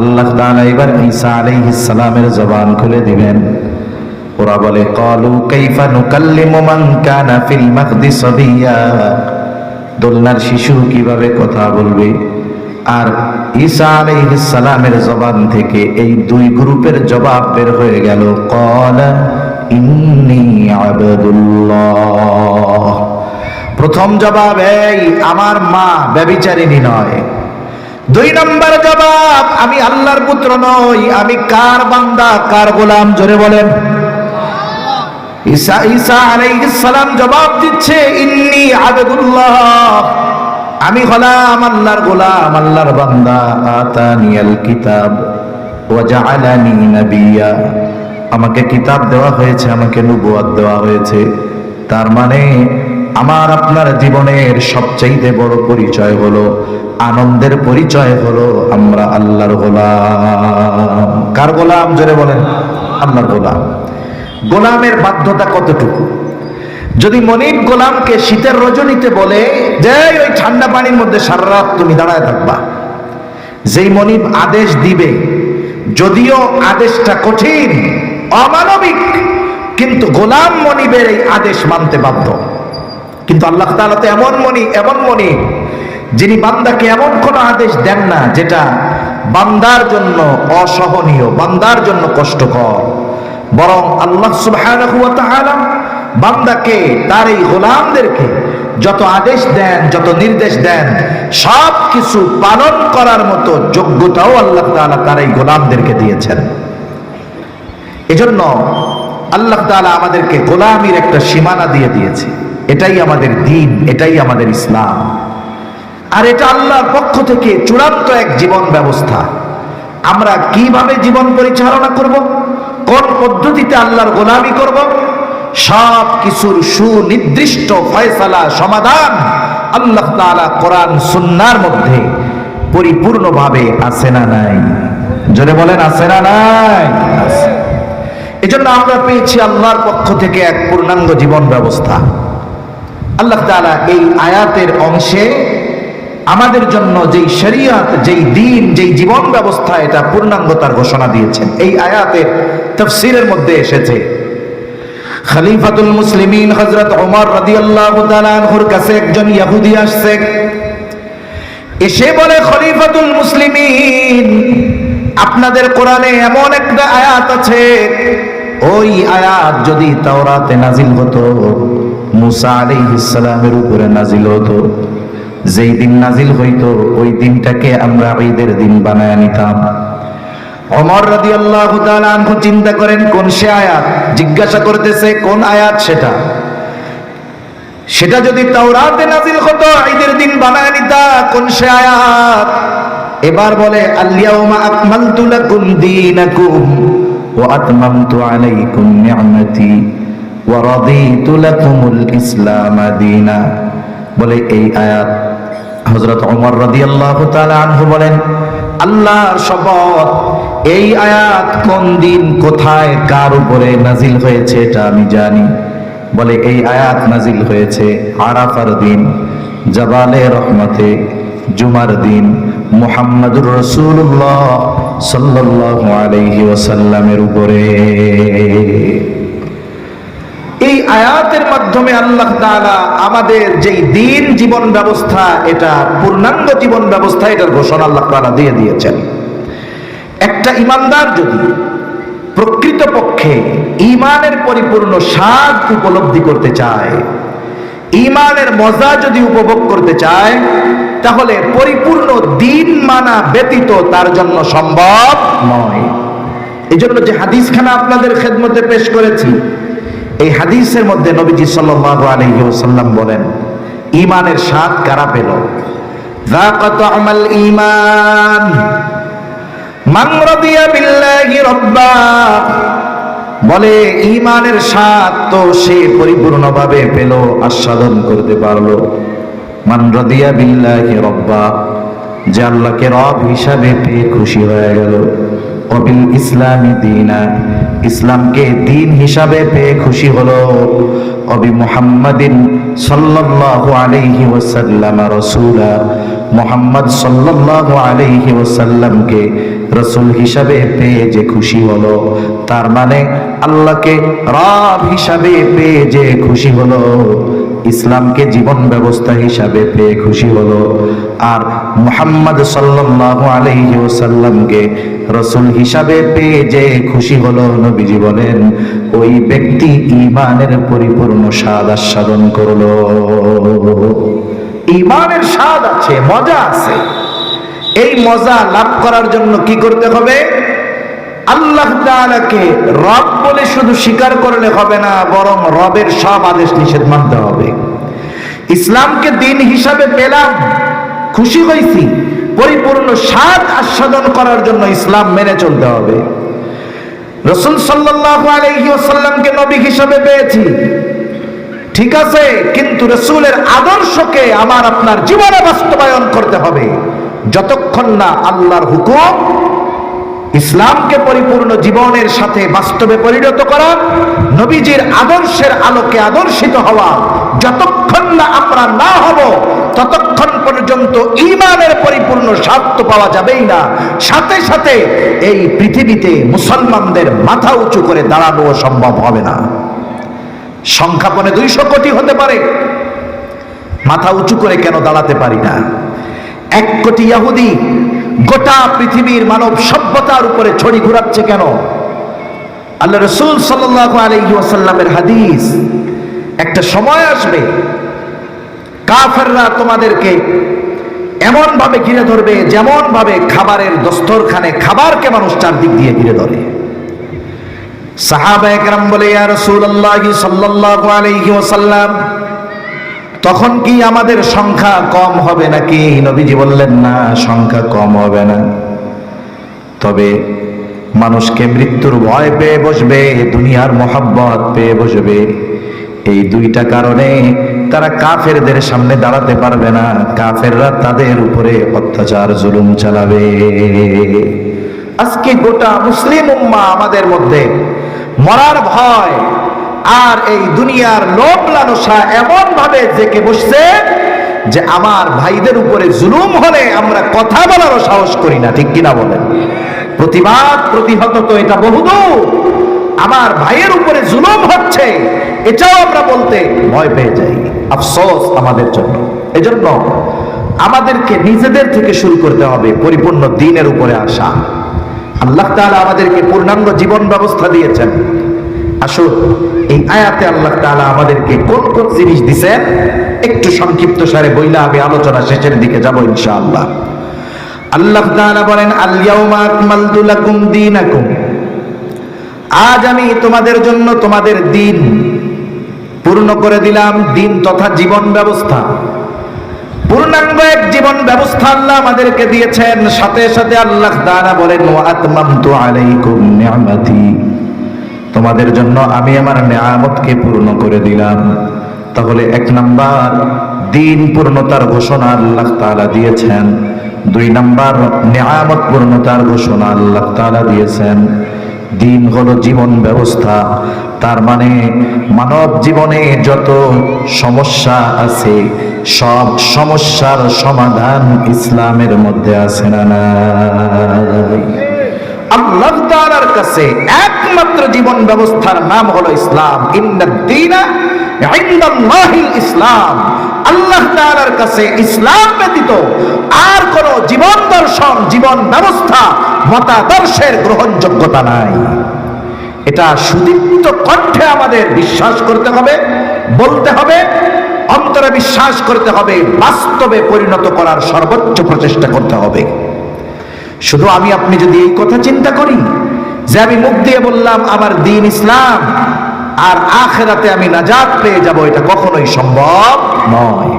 S1: আল্লাহ তাআলা এবার ঈসা আলাইহিস সালামের জবান খুলে দিবেন। ওরা বলে ক্বালু কাইফা নুকাল্লিমু মান কানা ফিল মাহদি সাবিয়া, দোলনার শিশু কিভাবে কথা বলবে? আর ঈসা আলাইহিস সালামের জবান থেকে এই দুই গ্রুপের জবাব বের হয়ে গেল, ক্বালা ইন্নী আবদুল্লাহ। প্রথম জবাব, এই আমার মা ব্যভিচারিণী নয়। দুই নম্বর জবাব, আমি আল্লাহর পুত্র নই, আমি কার বান্দা, কার গোলাম? জোরে বলেন। ঈসা আলাইহিস সালাম জবাব দিচ্ছে, ইন্নী আবদুল্লাহ, আমি হলাম আল্লাহর গোলাম, আল্লাহর বান্দা। আতানিয়াল কিতাব ওয়া জাআলানি নাবিয়্যা, আমাকে কিতাব দেওয়া হয়েছে, আমাকে নবুয়ত দেওয়া হয়েছে। তার মানে আমার আপনার জীবনের সবচেয়ে বড় পরিচয় হলো, আনন্দের পরিচয় হলো আমরা আল্লাহর গোলাম। কার গোলাম? জোরে বলেন। আল্লাহর গোলাম। গোলামের বাধ্যতা কতটুকু? যদি মনিব গোলামকে শীতের রজনীতে বলে যে ওই ঠান্ডা পানির মধ্যে সারা রাত তুমি দাঁড়ায় থাকবা, যেই মনিব আদেশ দিবে, যদিও আদেশটা কঠিন, অমানবিক, কিন্তু গোলাম মনিবের এই আদেশ মানতে বাধ্য। কিন্তু আল্লাহ তাআলা তো এমন মনিব যিনি বান্দাকে এমন কোন আদেশ দেন না যেটা বান্দার জন্য অসহনীয়, বান্দার জন্য কষ্টকর। বরং আল্লাহ সুবহানাহু ওয়া তাআলা বান্দাকে, তার এই গোলামদেরকে যত আদেশ দেন, যত নির্দেশ দেন, সব কিছু পালন করার মতো যোগ্যতাও আল্লাহ তাআলা তার এই গোলামদেরকে দিয়েছেন। এজন্য আল্লাহ তাআলা আমাদেরকে গোলামির একটা সীমানা দিয়ে দিয়েছে। এটাই আমাদের দ্বীন, এটাই আমাদের ইসলাম। আর এটা আল্লাহর পক্ষ থেকে চূড়ান্ত এক জীবন ব্যবস্থা। আমরা কিভাবে জীবন পরিচালনা করব, কোন পদ্ধতিতে আল্লাহর গোলামি করব, সব কিছুর সুনির্দিষ্ট ফয়সালা, সমাধান আল্লাহ তাআলা কোরআন সুন্নাহর মধ্যে পরিপূর্ণভাবে আছে না নাই? জোরে বলেন, আছে না নাই? আছে। এজন্য আমরা পেয়েছি আল্লাহর পক্ষ থেকে এক পূর্ণাঙ্গ জীবন ব্যবস্থা। আল্লাহ তাআলা এই আয়াতের অংশে আমাদের জন্য যেই শরীয়ত, যেই দ্বীন, যেই জীবন ব্যবস্থা, এটা পূর্ণাঙ্গতার ঘোষণা দিয়েছেন। এই আয়াতের তাফসীরের মধ্যে এসেছে, খলিফাতুল মুসলিমিন হযরত ওমর রাদিয়াল্লাহু তাআলা আনহুর কাছে একজন ইহুদি আসছে, এসে বলে, খলিফাতুল মুসলিমিন, আপনাদের কোরআনে এমন একটা আয়াত আছে, ওই আয়াত যদি তাওরাতে নাজিল হতো, মুসা আলাইহিস সালামের উপরে নাজিল হতো, যেই দিন নাজিল হইতো ওই দিনটাকে আমরা ঈদের দিন বানায় নিতাম। ওমর রাদিয়াল্লাহু তাআলা আনহু চিন্তা করেন কোন সে আয়াত, জিজ্ঞাসা করতেছে কোন আয়াত সেটা যদি তাওরাতে নাজিল হতো ঈদের দিন বানায় নিতা, কোন সে আয়াত? এবার বলে, আল-ইয়াউমা আকমালতু লাকুম দীনাকুম ওয়া আতমামতু আলাইকুম নি'মাতি ওয়া রাদিতু লাকুমুল ইসলাম দীনা। বলে এই আয়াত। হযরত ওমর রাদিয়াল্লাহু তাআলা আনহু বলেন, আল্লাহর শপথ, এই আয়াত কোন দিন, কোথায়, কার উপরে নাজিল হয়েছে এটা আমি জানি। বলে এই আয়াত নাজিল হয়েছে আরাফার দিন, জাবালে রহমতে, জুমার দিন মুহাম্মাদুর রাসূলুল্লাহ সাল্লাল্লাহু আলাইহি ওয়াসাল্লামের উপরে। এই আয়াতের মাধ্যমে আল্লাহ তাআলা আমাদের যেই দিন জীবন ব্যবস্থা, এটা পূর্ণাঙ্গ জীবন ব্যবস্থা, এটার ঘোষণা আল্লাহ তাআলা দিয়ে দিয়েছেন। একটা ঈমানদার যদি প্রকৃতপক্ষে ঈমানের পরিপূর্ণ স্বাদ উপলব্ধি করতে চায়, ঈমানের মজা যদি উপভোগ করতে চায়, তাহলে পরিপূর্ণ দিন মানা ব্যতীত তার জন্য সম্ভব নয়। এই জন্য যে হাদিসখানা আপনাদের খেদমতে পেশ করেছি, এই হাদিসের মধ্যে নবীজি সাল্লাল্লাহু আলাইহি ওয়াসাল্লাম বলেন, ঈমানের স্বাদ কারা পেল? যাকা তা'মাল ঈমান মান রাদিয়া বিল্লাহি রাব্বা। বলে ঈমানের স্বাদ তো সে পরিপূর্ণভাবে পেল, আস্বাদন করতে পারলো। মান রাদিয়া বিল্লাহি রাব্বা, যে আল্লাহকে রব হিসাবে পেয়ে খুশি হয়ে গেল। ওয়াবিল ইসলামি দীনা, ইসলামকে দিন হিসাবে পেয়ে খুশি হলো। ওয়াবি মুহাম্মাদিন সাল্লাল্লাহু আলাইহি ওয়াসাল্লাম রাসূলা, মুহাম্মদ সাল্লাল্লাহু আলাইহি ওয়াসাল্লামকে রাসূল হিসাবে পেয়ে যে খুশি হলো, তার মানে আল্লাহকে রব হিসাবে পেয়ে যে খুশি হলো, ইসলামকে জীবন ব্যবস্থা হিসাবে পেয়ে খুশি হলো, আর মুহাম্মদ সাল্লাল্লাহু আলাইহি ওয়াসাল্লামকে রাসূল হিসাবে পেয়ে যে খুশি হলো, নবীজি বলেন ওই ব্যক্তি ঈমানের পরিপূর্ণ স্বাদ আস্বাদন করলো। ঈমানের স্বাদ আছে, মজা আছে। এই মজা লাভ করার জন্য কি করতে হবে? আল্লাহ তাআলাকে রব বলে শুধু স্বীকার করলে হবে না, বরং রবের সব আদেশ নিষেধ মানতে হবে। ইসলামকে দিন হিসাবে পেলাম, খুশি হয়েছি, পরিপূর্ণ স্বাদ আস্বাদন করার জন্য ইসলাম মেনে চলতে হবে। রাসূল সাল্লাল্লাহু আলাইহি ওয়াসাল্লামকে নবী হিসাবে পেয়েছি, ঠিক আছে, কিন্তু রাসূলের আদর্শকে আমার আপনার জীবনে বাস্তবায়ন করতে হবে। যতক্ষণ না আল্লাহর হুকুম, ইসলামকে পরিপূর্ণ জীবনের সাথে বাস্তবে পরিণত করা, নবীজির আদর্শের আলোকে আদর্শিত হওয়া, যতক্ষণ না আমরা না হব, ততক্ষণ পর্যন্ত ঈমানের পরিপূর্ণ স্বাদ পাওয়া যাবেই না। সাথে সাথে এই পৃথিবীতে মুসলমানদের মাথা উঁচু করে দাঁড়ানো সম্ভব হবে না। সংখ্যাপনে 200 কোটি হতে পারে, মাথা উঁচু করে কেন দাঁড়াতে পারি না? 1 কোটি ইহুদি গোটা পৃথিবীর মানব সভ্যতার উপরে ছড়ি ঘুরাচ্ছে কেন? আল্লাহ রাসূল সাল্লাল্লাহু আলাইহি ওয়াসাল্লামের হাদিস, একটা সময় আসবে কাফেররা তোমাদেরকে এমন ভাবে ঘিরে ধরবে যেমন ভাবে খাবারের দস্তরখানে খাবারকে মানুষ চারদিক দিয়ে ঘিরে ধরে। সাহাবায়ে কেরাম বলে, ইয়া রাসূলুল্লাহ সাল্লাল্লাহু আলাইহি ওয়াসাল্লাম, তখন কি আমাদের সংখ্যা কম হবে নাকি? নবীজি বললেন, না, সংখ্যা কম হবে না, তবে মানুষকে মৃত্যুর ভয় পেয়ে বসবে, দুনিয়ার মহব্বত পেয়ে বসবে। এই 2টা কারণে তারা কাফেরদের সামনে দাঁড়াতে পারবে না, কাফেররা তাদের উপরে অত্যাচার জুলুম চালাবে। আজকে গোটা মুসলিম উম্মাহ আমাদের মধ্যে মরার ভয় আর এই দুনিয়ার লোভ লালসা এমন ভাবে জেঁকে বসছে যে আমার ভাইদের উপরে জুলুম হলে আমরা কথা বলারও সাহস করি না, ঠিক কিনা বলেন? প্রতিবাদ প্রতিহত তো এটা বহুদূর, আমার ভাইয়ের উপরে জুলুম হচ্ছে এটাও আমরা বলতে ভয় পেয়ে যাই। আফসোস আমাদের জন্য। এজন্য আমাদেরকে নিজেদের থেকে শুরু করতে হবে পরিপূর্ণ দ্বীনের উপরে আসা। আল্লাহ তাআলা আমাদেরকে পূর্ণাঙ্গ জীবন ব্যবস্থা দিয়েছেন। আসুন এই আয়াতে আল্লাহ তাআলা আমাদেরকে কোন কোন জিনিস দিয়েছেন একটু সংক্ষিপ্ত সারে বইলা আমি আলোচনা শেষের দিকে যাব ইনশাআল্লাহ। আল্লাহ তাআলা বলেন, আল ইয়াউমা আকমালতু লাকুম দীনাকুম, আজ আমি তোমাদের জন্য তোমাদের দিন পূর্ণ করে দিলাম। দিন তথা জীবন ব্যবস্থা, পূর্ণাঙ্গ এক জীবন ব্যবস্থা আল্লাহ আমাদেরকে দিয়েছেন। সাথে সাথে আল্লাহ তাআলা বলেন, ওয়া আতমামতু আলাইকুম নি'মাতি, তোমাদের জন্য আমি আমার নিয়ামতকে পূর্ণ করে দিলাম। তাহলে 1 নাম্বার দিন পূর্ণতার ঘোষণা আল্লাহ তাআলা দিয়েছেন। 2 নাম্বার নিয়ামত পূর্ণতার ঘোষণা আল্লাহ তাআলা দিয়েছেন। দিন হলো জীবন ব্যবস্থা, তার মানে মানব জীবনে যত সমস্যা আছে সব সমস্যার সমাধান ইসলামের মধ্যে আছে না নাই? আল্লাহ তাআলার কাছে একমাত্র জীবন ব্যবস্থার নাম হলো ইসলাম। ইন্নাদ-দীনা ইনদাল্লাহিল ইসলাম। আল্লাহ তাআলার কাছে ইসলাম ব্যতীত আর কোন জীবন দর্শন, জীবন ব্যবস্থা, মতাদর্শের গ্রহণযোগ্যতা নাই। এটা সুদীপ্ত কণ্ঠে আমাদের বিশ্বাস করতে হবে, বলতে হবে, অন্তরে বিশ্বাস করতে হবে, বাস্তবে পরিণত করার সর্বোচ্চ প্রচেষ্টা করতে হবে। শুধু আমি আপনি যদি এই কথা চিন্তা করি যে আমি মুখ দিয়ে বললাম আমার দ্বীন ইসলাম আর আখিরাতে আমি নাজাত পেয়ে যাব, এটা কখনোই সম্ভব নয়।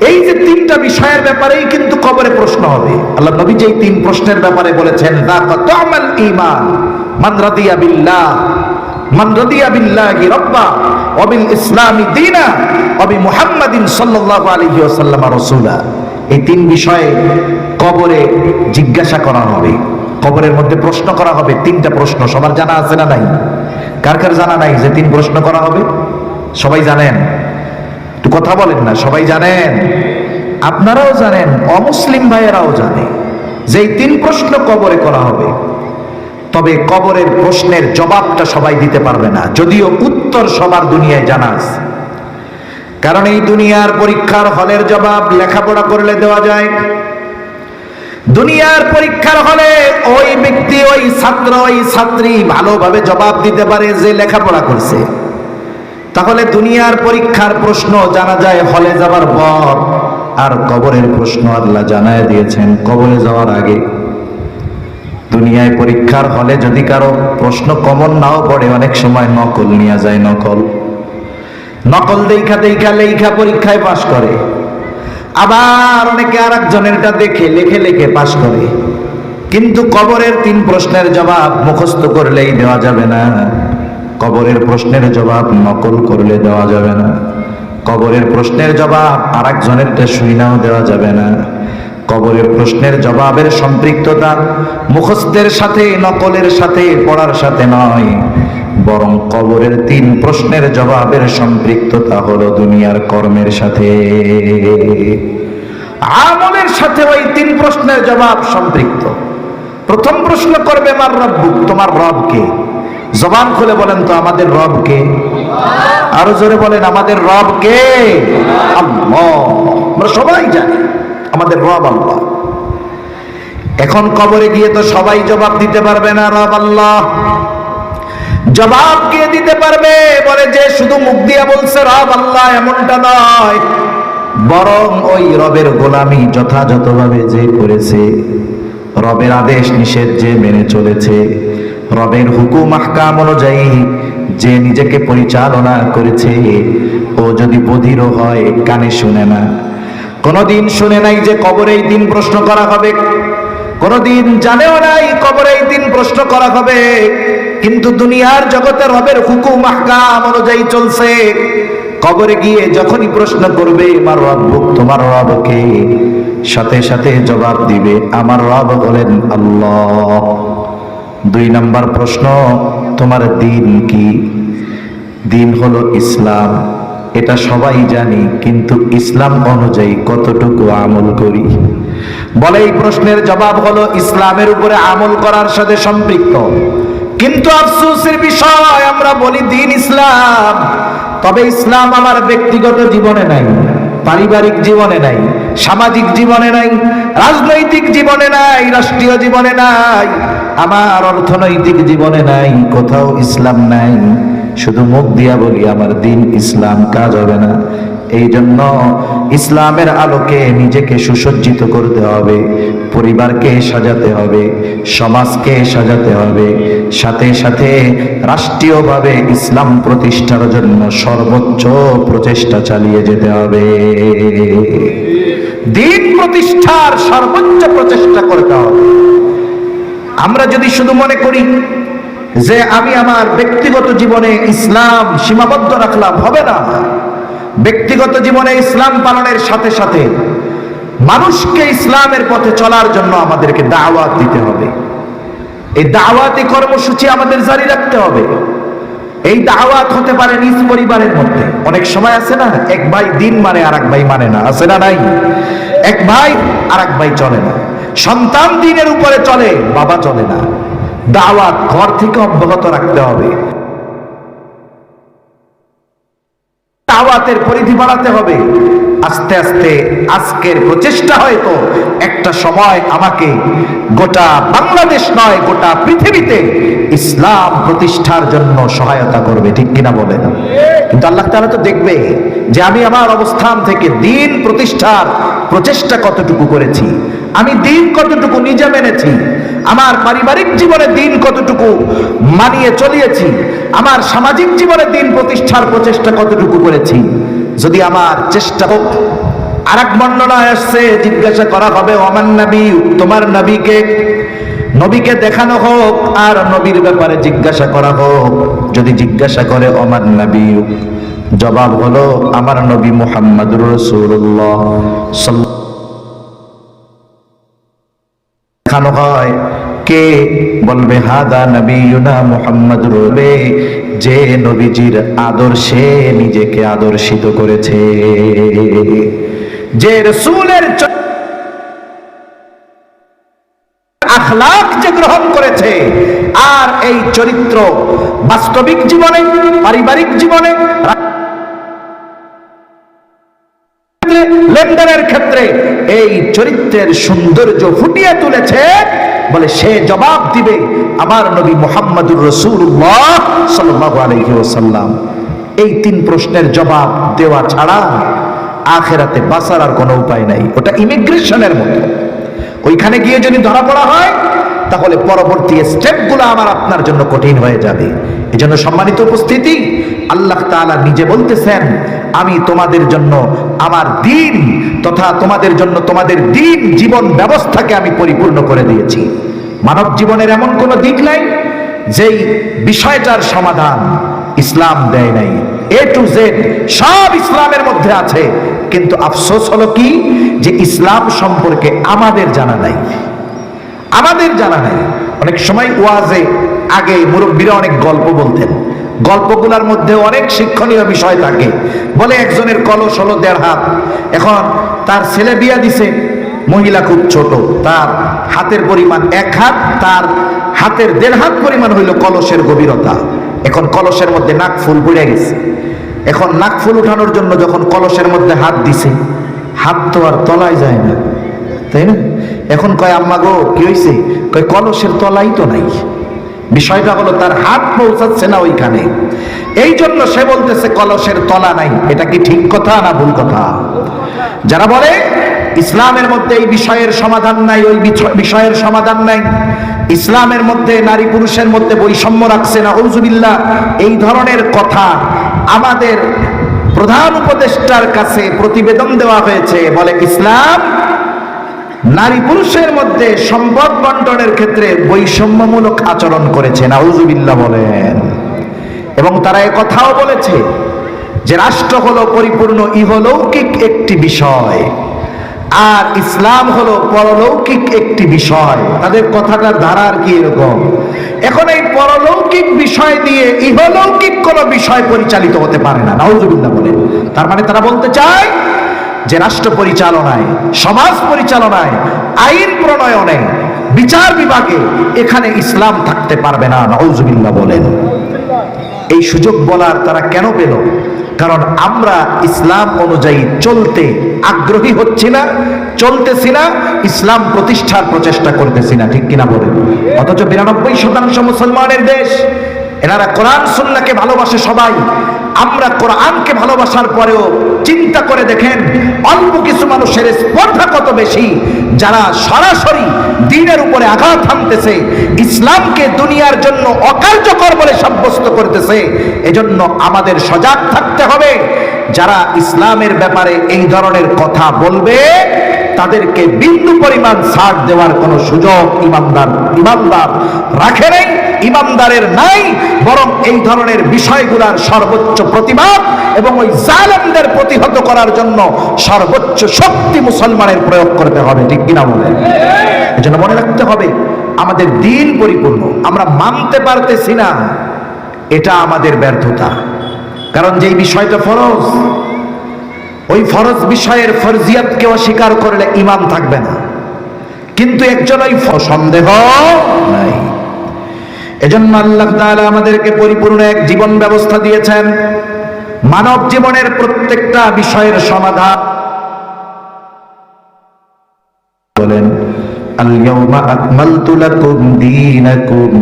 S1: এই যে তিনটা বিষয়ের ব্যাপারেই কিন্তু কবরে প্রশ্ন হবে। আল্লাহ নবী যে তিন প্রশ্নের ব্যাপারে বলেছেন, যাকা তু'মাল ঈমান মান রাদিয়া বিল্লাহ মান রাদিয়া বিল্লাহি রাব্বা ওয়া বিল ইসলামি দীনা ওয়া বি মুহাম্মাদিন সাল্লাল্লাহু আলাইহি ওয়াসাল্লাম রাসূলা। এই তিন বিষয়ে কবরে জিজ্ঞাসা করা হবে, কবরের মধ্যে প্রশ্ন করা হবে। তিনটা প্রশ্ন সবার জানা আছে না নাই? কার কার জানা নাই যে তিন প্রশ্ন করা হবে? সবাই জানেন? একটু কথা বলেন না। সবাই জানেন? আপনারাও জানেন, অমুসলিম ভাইয়েরাও জানে যে এই তিন প্রশ্ন কবরে করা হবে। তবে কবরের প্রশ্নের জবাবটা সবাই দিতে পারবে না, যদিও উত্তর সবার দুনিয়ায় জানা আছে। কারণ এই দুনিয়ার পরীক্ষার হলের জবাব লেখাপড়া করলে দেওয়া যায়। দুনিয়ার পরীক্ষার হলে ওই ব্যক্তি, ওই ছাত্র, ওই ছাত্রী ভালোভাবে জবাব দিতে পারে যে লেখাপড়া করছে। তাহলে দুনিয়ার পরীক্ষার প্রশ্ন জানা যায় হলে যাওয়ার পর, আর কবরের প্রশ্ন আল্লাহ জানায় দিয়েছেন কবরে যাওয়ার আগে। দুনিয়ায় পরীক্ষার হলে যদি কারো প্রশ্ন কমন নাও পড়ে, অনেক সময় নকল নিয়ে যায়। নকল দেখা লেখা পরীক্ষায় পাশ করে। আবার অনেকে আর একজনেরটা দেখে লেখে পাশ করে। কিন্তু কবরের তিন প্রশ্নের জবাব মুখস্থ করলেই দেওয়া যাবে না। কবরের প্রশ্নের জবাব নকল করলে দেওয়া যাবে না। কবরের প্রশ্নের জবাব আর একজনেরটা শুনাও দেওয়া যাবে না। কবরের প্রশ্নের জবাবের সম্পৃক্ততা মুখস্থের সাথে, নকলের সাথে, পড়ার সাথে নয়, বরং কবরের তিন প্রশ্নের জবাবের সম্পৃক্ততা হলো দুনিয়ার কর্মের সাথে, আমলের সাথে। ওই তিন প্রশ্নের জবাব সম্পৃক্ত। প্রথম প্রশ্ন করবে মার রব্বুক, তোমার রব কে? জবান খুলে বলেন তো আমাদের রব কে? আরো জোরে বলেন আমাদের রব কে? আল্লাহ। আমরা সবাই জানি আমাদের রব আল্লাহ। এখন কবরে গিয়ে তো সবাই জবাব দিতে পারবে না রব আল্লাহ। জবাব কে দিতে পারবে? বলে যে শুধু মুখ দিয়ে বলছে রব আল্লাহ, এমনটা নয়, বরং ওই রবের গোলামি যথাযথভাবে যে করেছে, রবের আদেশ নিষেধ যে মেনে চলেছে, রবের হুকুম আহকাম অনুযায়ী যে নিজেকে পরিচালনা করেছে, ও যদি বধির হয়, কানে শুনে না, কোনদিন শুনে নাই যে কবরে এই দিন প্রশ্ন করা হবে, কোনদিন জানেও নাই কবরে এই দিন প্রশ্ন করা হবে, কিন্তু দুনিয়ার জগতে রবের হুকুম আহকাম অনুযায়ী চলছে। কবরে গিয়ে যখনই প্রশ্ন করবে আমার রব্বুক, তোমার রব কে, সাথে সাথে জবাব দিবে আমার রব হলেন আল্লাহ। দুই নাম্বার প্রশ্ন, তোমার দিন কি? দিন হলো ইসলাম। এটা সবাই জানি, কিন্তু ইসলাম অনুযায়ী কতটুকু আমল করি? বলে এই প্রশ্নের জবাব হলো ইসলামের উপরে আমল করার সাথে সম্পৃক্ত। কিন্তু আফসোসের বিষয়, আমরা বলি দিন ইসলাম, তবে ইসলাম আমার ব্যক্তিগত জীবনে নাই, পারিবারিক জীবনে নাই, সামাজিক জীবনে নাই, রাজনৈতিক জীবনে নাই, রাষ্ট্রীয় জীবনে নাই, আমার অর্থনৈতিক জীবনে নাই, কোথাও ইসলাম নাই। শুধু মুখ দিয়া বলি আমার দিন ইসলাম, কাজ হবে না। এই জন্য ইসলামের আলোকে নিজেকে সুসজ্জিত করতে হবে, পরিবারকে সাজাতে হবে, সমাজকে সাজাতে হবে, সাথে সাথে রাষ্ট্রীয়ভাবে ইসলাম প্রতিষ্ঠার জন্য সর্বোচ্চ প্রচেষ্টা চালিয়ে যেতে হবে। দিন প্রতিষ্ঠার সর্বোচ্চ প্রচেষ্টা করতে হবে। আমরা যদি শুধু মনে করি যে আমি আমার ব্যক্তিগত জীবনে ইসলাম সীমাবদ্ধ রাখলাম, হবে না। ব্যক্তিগত জীবনে ইসলাম পালনের সাথে সাথে মানুষকে ইসলামের পথে চলার জন্য আমাদেরকে দাওয়াত দিতে হবে। এই দাওয়াতি কর্মসূচি আমাদের জারি রাখতে হবে। এই দাওয়াত হতে পারে নিজ পরিবারের মধ্যে। অনেক সময় আছে না, এক ভাই দিন মানে আর এক ভাই মানে না, আছে না নাই? এক ভাই আর এক ভাই চলে না, সন্তান দিনের উপরে চলে, বাবা চলে না। দাওয়াত ঘর থেকে অব্যাহত রাখতে হবে, দাওয়াতের পরিধি বাড়াতে হবে। আস্তে আস্তে আজকের প্রচেষ্টা হয়তো একটা সময় আমাকে গোটা বাংলাদেশ নয় গোটা পৃথিবীতে ইসলাম প্রতিষ্ঠার জন্য সহায়তা করবে, ঠিক কিনা বলেন? কিন্তু আল্লাহ তাআলা তো দেখবে যে আমি আমার অবস্থান থেকে দ্বীন প্রতিষ্ঠার প্রচেষ্টা কতটুকু করেছি, আমি দ্বীন কতটুকু নিজে মেনেছি, আমার পারিবারিক জীবনে দ্বীন কতটুকু মানিয়ে চলিয়েছি, আমার সামাজিক জীবনে দ্বীন প্রতিষ্ঠার প্রচেষ্টা কতটুকু করেছি। যদি আমার চেষ্টা হোক, আর এক বর্ণনায় আসছে জিজ্ঞাসা করা হবে ওমান নবী, তোমার নবীকে, নবীকে দেখানো হোক আর নবীর ব্যাপারে জিজ্ঞাসা করা হোক। যদি জিজ্ঞাসা করে ওমান নবী, জবাব হলো আমার নবী মুহাম্মদুর রাসূলুল্লাহ সাল্লাল্লাহু দেখানো হয়, কে বলবে হাদা নবিয়ুনা মুহাম্মাদুর, যে নবীজির আদর্শে নিজেকে আদর্শিত করেছে, যে রাসূলের আখলাক যে গ্রহণ করেছে, আর এই চরিত্র বাস্তবিক জীবনে, পারিবারিক জীবনে, লেনদেনের ক্ষেত্রে এই চরিত্রের সৌন্দর্য ফুটিয়ে তুলেছে, বলে সে জবাব দিবে আমার নবী মুহাম্মদুর রাসূলুল্লাহ সাল্লাল্লাহু আলাইহি ওয়াসাল্লাম। এই তিন প্রশ্নের জবাব দেওয়া ছাড়া আখিরাতে বাঁচার আর কোনো উপায় নাই। ওটা ইমিগ্রেশনের মতো, ওইখানে গিয়ে যদি ধরা পড়া হয় তাহলে পরবর্তী স্টেপগুলো আমার আপনার জন্য কঠিন হয়ে যাবে। এজন্য সম্মানিত উপস্থিতি, আল্লাহ তাআলা নিজে বলতেছেন আমি তোমাদের জন্য আমার দ্বীন তথা তোমাদের জন্য তোমাদের দ্বীন জীবন ব্যবস্থাকে আমি পরিপূর্ণ করে দিয়েছি। মানব জীবনের এমন কোনো দিক নাই যেই বিষয়টার সমাধান ইসলাম দেয় নাই। এ টু জেড সব ইসলামের মধ্যে আছে, কিন্তু আফসোস হলো কি যে ইসলাম সম্পর্কে আমাদের জানা নাই, আমাদের জানা নাই। অনেক সময় ওয়াজে আগে মুরব্বীরা অনেক গল্প বলতেন, গল্পগুলোর মধ্যে অনেক শিক্ষণীয় বিষয় থাকে। বলে একজনের কলস হলো 1.5 হাত, এখন তার ছেলে বিয়া দিছে, মহিলা খুব ছোট, তার হাতের পরিমাণ 1 হাত, তার হাতের 1.5 হাত পরিমাণ হইল কলসের গভীরতা। এখন কলসের মধ্যে নাক ফুল পড়ে গেছে, এখন নাক ফুল উঠানোর জন্য যখন কলসের মধ্যে হাত দিছে, হাত তো আর তলায় যায় না, তাই না? এখন কয় আম্মা গো কি হয়েছে? কয় কলসের তলাই তো নাই। বিষয়টা হলো তার হাত পৌঁছাচ্ছে না ওইখানে, এই জন্য সে বলতেছে কলসের তলা নাই। এটা কি ঠিক কথা না ভুল কথা? যারা বলে ইসলামের মধ্যে এই বিষয়ের সমাধান নাই, ওই বিষয়ের সমাধান নাই, ইসলামের মধ্যে নারী পুরুষের মধ্যে বৈষম্য রাখছে না, আউযুবিল্লাহ, এই ধরনের কথা আমাদের প্রধান উপদেষ্টার কাছে প্রতিবেদন দেওয়া হয়েছে। বলে ইসলাম নারী পুরুষের মধ্যে সম্পদ বন্টনের ক্ষেত্রে বৈষম্যমূলক আচরণ করেছে, নাউযুবিল্লাহ বলেন। এবং তারা কথাও বলেছে যে রাষ্ট্র হলো পরিপূর্ণ ইহলৌকিক একটি বিষয় আর ইসলাম হলো পরলৌকিক একটি বিষয়। তাদের কথাটার ধারা আর কি এরকম। এখন এই পরলৌকিক বিষয় দিয়ে ইহলৌকিক কোন বিষয় পরিচালিত হতে পারে না, নাউযুবিল্লাহ বলেন। তার মানে তারা বলতে চায় যে রাষ্ট্র পরিচালনায়, সমাজ পরিচালনায়, আইন প্রণয়নে, বিচার বিভাগে এখানে ইসলাম থাকতে পারবে না, নাউযুবিল্লাহ বলেন। এই সুযোগ বলার তারা কেন পেল? কারণ আমরা ইসলাম অনুযায়ী চলতে আগ্রহী হচ্ছি না, চলতেছি না, ইসলাম প্রতিষ্ঠার প্রচেষ্টা করতেছি না, ঠিক কিনা বলেন? অথচ 92% মুসলমানের দেশ, এনারা কোরআন সুন্নাহকে ভালোবাসে সবাই। আমরা কোরআনকে ভালোবাসার পরেও চিন্তা করে দেখেন অল্প কিছু মানুষের স্পর্ধা কত বেশি, যারা সরাসরি দ্বীনের উপরে আঘাত হানতেছে, ইসলামকে দুনিয়ার জন্য অকার্যকর বলে সাব্যস্ত করতেছে। এজন্য আমাদের সজাগ থাকতে হবে। যারা ইসলামের ব্যাপারে এই ধরনের কথা বলবে তাদেরকে বিন্দু পরিমাণ ছাড় দেওয়ার কোনো সুযোগ ইমানদার রাখে নাই, ইমানদারের নাই। বরং এই ধরনের বিষয়গুলোর সর্বোচ্চ প্রতিবাদ এবং ওই জালেমদের প্রতিহত করার জন্য সর্বোচ্চ শক্তি মুসলমানের প্রয়োগ করতে হবে, ঠিক কিনা বলেন? এজন্য মনে রাখতে হবে আমাদের দ্বীন পরিপূর্ণ, আমরা মানতে পারতেছি না এটা আমাদের ব্যর্থতা। কারণ যেই বিষয়টা ফরজ, ওই ফরজ বিষয়ের ফরজিয়াতকে অস্বীকার করলে ঈমান থাকবে না। কিন্তু একজনই সন্দেহ নাই। এজন্য আল্লাহ তাআলা আমাদেরকে পরিপূর্ণ এক জীবন ব্যবস্থা দিয়েছেন। মানব জীবনের প্রত্যেকটা বিষয়ের সমাধান বলেন, আল-ইয়াওমা আকমালতু লাকুম দীনাকুম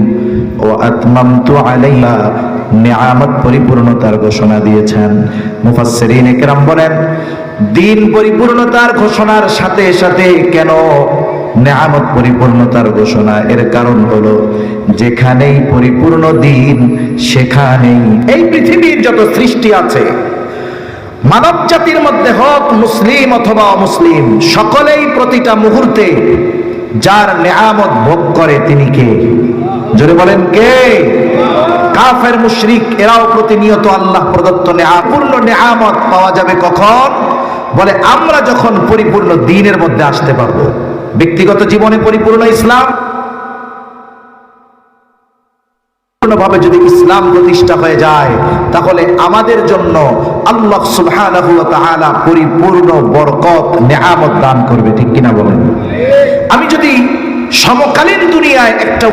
S1: ওয়া আতমামতু আলাইকা, নিয়ামত পরিপূর্ণতার ঘোষণা দিয়েছেন। মুফাসসিরিনে কেরাম বলেন, দিন পরিপূর্ণতার ঘোষণার সাথে সাথে কেন নিয়ামত পরিপূর্ণতার ঘোষণা? এর কারণ হলো যেখানেই পরিপূর্ণ দিন সেখানেই এই পৃথিবীর যত সৃষ্টি আছে, মানব জাতির মধ্যে হোক মুসলিম অথবা অমুসলিম, সকলেই প্রতিটা মুহূর্তে যার নিয়ামত ভোগ করে তিনি কে? জোরে বলেন কে? কাফের মুশরিক এরাও প্রতিনিয়ত আল্লাহ প্রদত্ত পূর্ণ নিয়ামত পাওয়া যাবে কখন? বলে আমরা যখন পরিপূর্ণ দ্বীনের মধ্যে আসতে পারবো। ব্যক্তিগত জীবনে পরিপূর্ণ ইসলাম, ভাবে যদি ইসলাম প্রতিষ্ঠা হয়ে যায়, তাহলে আমাদের জন্য আল্লাহ সুবহানাহু ওয়া তাআলা পরিপূর্ণ বরকত নিয়ামত দান করবে। ঠিক কিনা বলেন? আমি যদি সমকালীন দুনিয়ায় একটা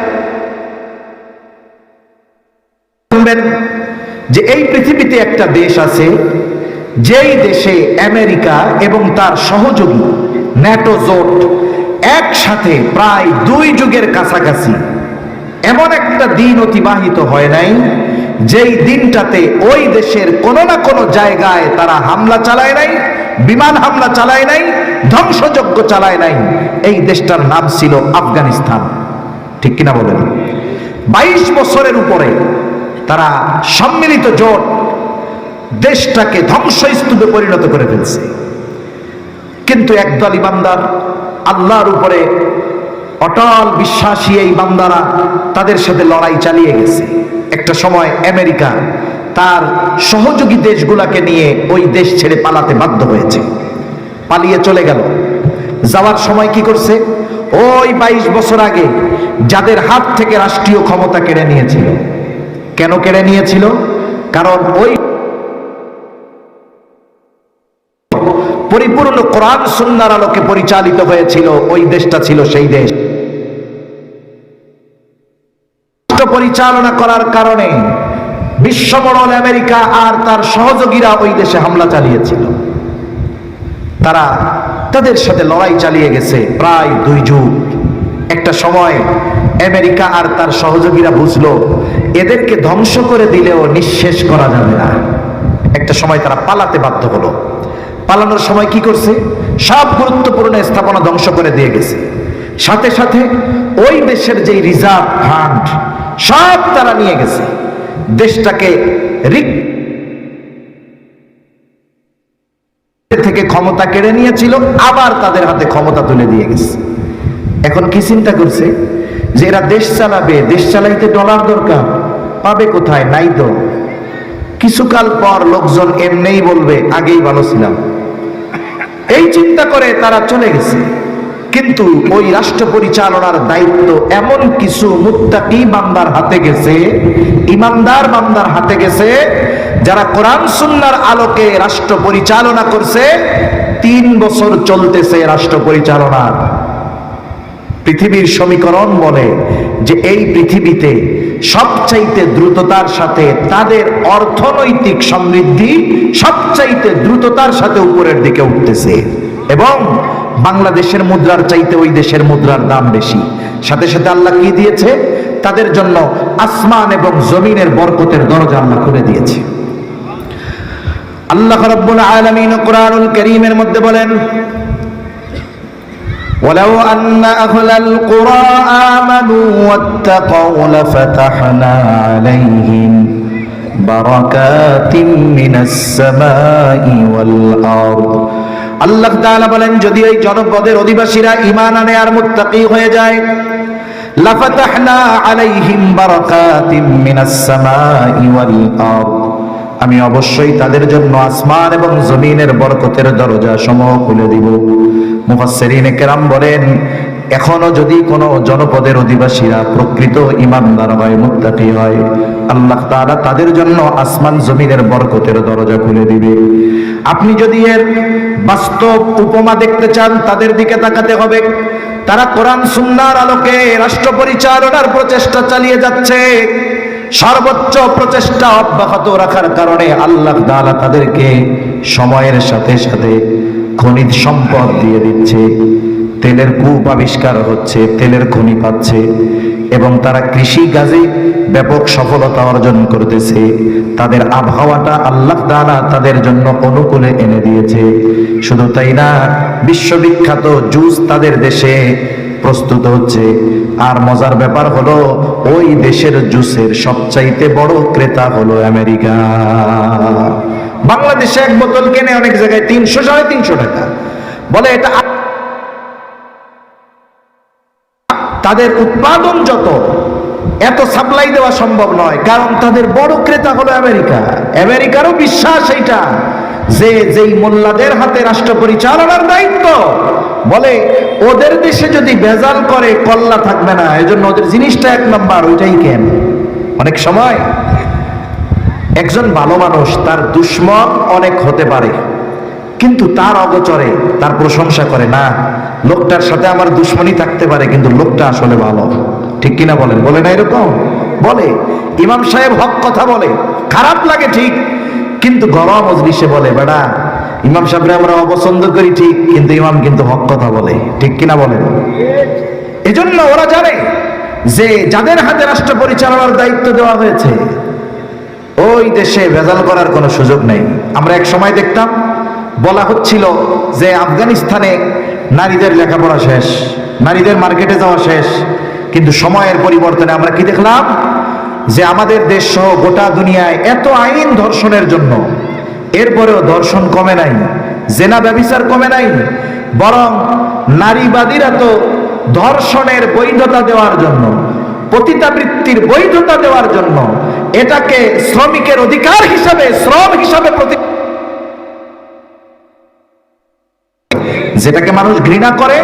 S1: যে এই পৃথিবীতে একটা দেশ আছে, যেই দেশে আমেরিকা এবং তার সহযোগী ন্যাটো জোট একসাথে প্রায় 2 যুগের কাছাকাছি এমন একটা দিন অতিবাহিত হয় নাই যেই দিনটাতে ওই দেশের কোনো না কোনো জায়গায় তারা হামলা চালায় নাই, বিমান হামলা চালায় নাই, ধ্বংসযজ্ঞ চালায় নাই। এই দেশটার নাম ছিল আফগানিস্তান। ঠিক কিনা বলেন? 22 বছরের উপরে তারা সম্মিলিত জোট দেশটাকে ধ্বংসস্তূপে পরিণত করে ফেলছে। কিন্তু একদল ইমানদার, আল্লাহর উপরে অটল বিশ্বাসী এই বান্দারা তাদের সাথে লড়াই চালিয়ে গেছে। একটা সময় আমেরিকা তার সহযোগী দেশগুলোকে নিয়ে ওই দেশ ছেড়ে পালাতে বাধ্য হয়েছে, পালিয়ে চলে গেল। যাওয়ার সময় কি করছে? ওই 22 বছর আগে যাদের হাত থেকে রাষ্ট্রীয় ক্ষমতা কেড়ে নিয়েছিল। কেন কেড়ে নিয়েছিল? কারণ ওই পরিপূর্ণ কোরআন সুন্নাহর আলোকে পরিচালিত হয়েছিল। ওই দেশটা ছিল সেই দেশ। পরিচালনা করার কারণে বিশ্বমোড়ল আমেরিকা আর তার সহযোগীরা ওই দেশে হামলা চালিয়েছিল। তারা তাদের সাথে লড়াই চালিয়ে গেছে প্রায় 2 যুগ। একটা সময় আমেরিকা আর তার সহযোগীরা বুঝলো এদেরকে ধ্বংস করে দিলেও নিঃশেষ করা যাবে না। একটা সময় তারা পালাতে বাধ্য হলো। পালানোর সময় কি করছে? সব গুরুত্বপূর্ণ স্থাপনা ধ্বংস করে দিয়ে গেছে। সাথে সাথে ওই দেশের যে রিজার্ভ ফান্ড সব তারা নিয়ে গেছে। দেশটাকে থেকে ক্ষমতা কেড়ে নিয়েছিল, আবার তাদের হাতে ক্ষমতা তুলে দিয়ে গেছে। এখন কি চিন্তা করছে? যে এরা দেশ চালাবে, দেশ চালাইতে ডলার দরকার, পাবে কোথায়? নাই তো। কিছুকাল পর লোকজন এমনিই বলবে আগেই ভালো ছিলাম। এই চিন্তা করে তারা চলে গেছে। কিন্তু ওই রাষ্ট্র পরিচালনার দায়িত্ব এমন কিছু মুত্তাকি বান্দার হাতে গেছে, ইমানদার বান্দার হাতে গেছে, যারা কোরআন সুন্নাহর আলোকে রাষ্ট্র পরিচালনা করছে। 3 বছর চলতেছে রাষ্ট্র পরিচালনা। পৃথিবীর সমীকরণ বলে যে এই পৃথিবীতে সবচাইতে দ্রুততার সাথে তাদের অর্থনৈতিক সমৃদ্ধি সবচাইতে দ্রুততার সাথে উপরের দিকে উঠতেছে, এবং বাংলাদেশের মুদ্রার চাইতে ওই দেশের মুদ্রার দাম বেশি। সাথে সাথে আল্লাহ কি দিয়েছে? তাদের জন্য আসমান এবং জমিনের বরকতের দরজা আল্লাহ খুলে দিয়েছে। আল্লাহ রাব্বুল আলামিন কোরআনুল কারীমের মধ্যে বলেন, ولو أن أهل القرى آمنوا واتقوا لفتحنا عليهم بركات من السماء والأرض। আল্লাহ তাআলা বলেন, যদি এই জনপদের অধিবাসীরা ঈমান আনে আর মুত্তাকি হয়ে যায়, লাফাতাহনা আলাইহিম বারাকাতিম মিনাস সামাই ওয়াল আরদ, আমি অবশ্যই তাদের জন্য আসমান এবং জমিনের বরকতের দরজা সমূহ খুলে দিব। মুফাসসিরিনে কেরাম বলেন, এখনো যদি কোনো জনপদের অধিবাসীরা প্রকৃত ইমানদার হয়, মুত্তাকি হয়, আল্লাহ তাআলা তাদের জন্য আসমান জমিনের বরকতের দরজা খুলে দিবে। আপনি যদি এর বাস্তব উপমা দেখতে চান, তাদের দিকে তাকাতে হবে। তারা কোরআন সুন্নাহর আলোকে রাষ্ট্র পরিচালনার প্রচেষ্টা চালিয়ে যাচ্ছে। সর্বোচ্চ প্রচেষ্টা অব্যাহত রাখার কারণে আল্লাহ তাআলা তাদেরকে সময়ের সাথে সাথে খনিজ সম্পদ দিয়ে দিচ্ছে। তেলের কূপ আবিষ্কার হচ্ছে, তেলের খনি পাচ্ছে, এবং তারা কৃষি কাজে ব্যাপক সফলতা অর্জন করতেছে। তাদের আবহাওয়াটা আল্লাহ তাআলা তাদের জন্য অনুকূলে এনে দিয়েছে। শুধু তাই না, বিশ্ববিখ্যাত জুস তাদের দেশে প্রস্তুত হচ্ছে। আর মজার ব্যাপার হলো, ওই দেশের জুসের সবচাইতে বড় ক্রেতা হলো আমেরিকা। বাংলাদেশে এক বোতল কেনে অনেক জায়গায় 300 350 টাকা, বলে এটা তাদের উৎপাদন যত, এত সাপ্লাই দেওয়া সম্ভব নয়, কারণ তাদের বড় ক্রেতা হলো আমেরিকা। আমেরিকারও বিশ্বাস এইটা যে যেই মোল্লাদের হাতে রাষ্ট্র পরিচালনার দায়িত্ব, বলে ওদের দেশে যদি ভেজাল করে কল্লা থাকবে না, এজন্য ওদের জিনিসটা 1 নাম্বার, ওইটাই কেন। অনেক সময় একজন ভালো মানুষ, তার দুশ্মন অনেক হতে পারে, কিন্তু তার অগোচরে তার প্রশংসা করে, না লোকটার সাথে আমার দুশ্মনী থাকতে পারে কিন্তু লোকটা আসলে ভালো। ঠিক কিনা বলেন? বলে না এরকম? বলে ইমাম সাহেব হক কথা বলে, খারাপ লাগে ঠিক, কিন্তু গরম মজলিসে বলে, বেড়া ইমাম সাহেবরে আমরা অপছন্দ করি ঠিক, কিন্তু ইমাম কিন্তু হক কথা বলে। ঠিক কিনা বলেন? এজন্য ওরা জানে যে যাদের হাতে রাষ্ট্র পরিচালনার দায়িত্ব দেওয়া হয়েছে, ওই দেশে ভেজাল করার কোনো সুযোগ নেই। আমরা এক সময় দেখতাম, বলা হচ্ছিল যে আফগানিস্তানে নারীদের লেখাপড়া শেষ, নারীদের মার্কেটে যাওয়া শেষ, কিন্তু সময়ের পরিবর্তনে আমরা কি দেখলাম, যে আমাদের দেশ সহ গোটা দুনিয়ায় এত আইন ধর্ষণের জন্য, এরপরেও ধর্ষণ কমে নাই, জেনা ব্যভিচার কমে নাই, বরং নারীবাদীরা তো ধর্ষণের বৈধতা দেওয়ার জন্য, পতিতাবৃত্তির বৈধতা দেওয়ার জন্য, এটাকে শ্রমিকের অধিকার হিসাবে, শ্রম হিসাবে যেটাকে মানুষ ঘৃণা করে,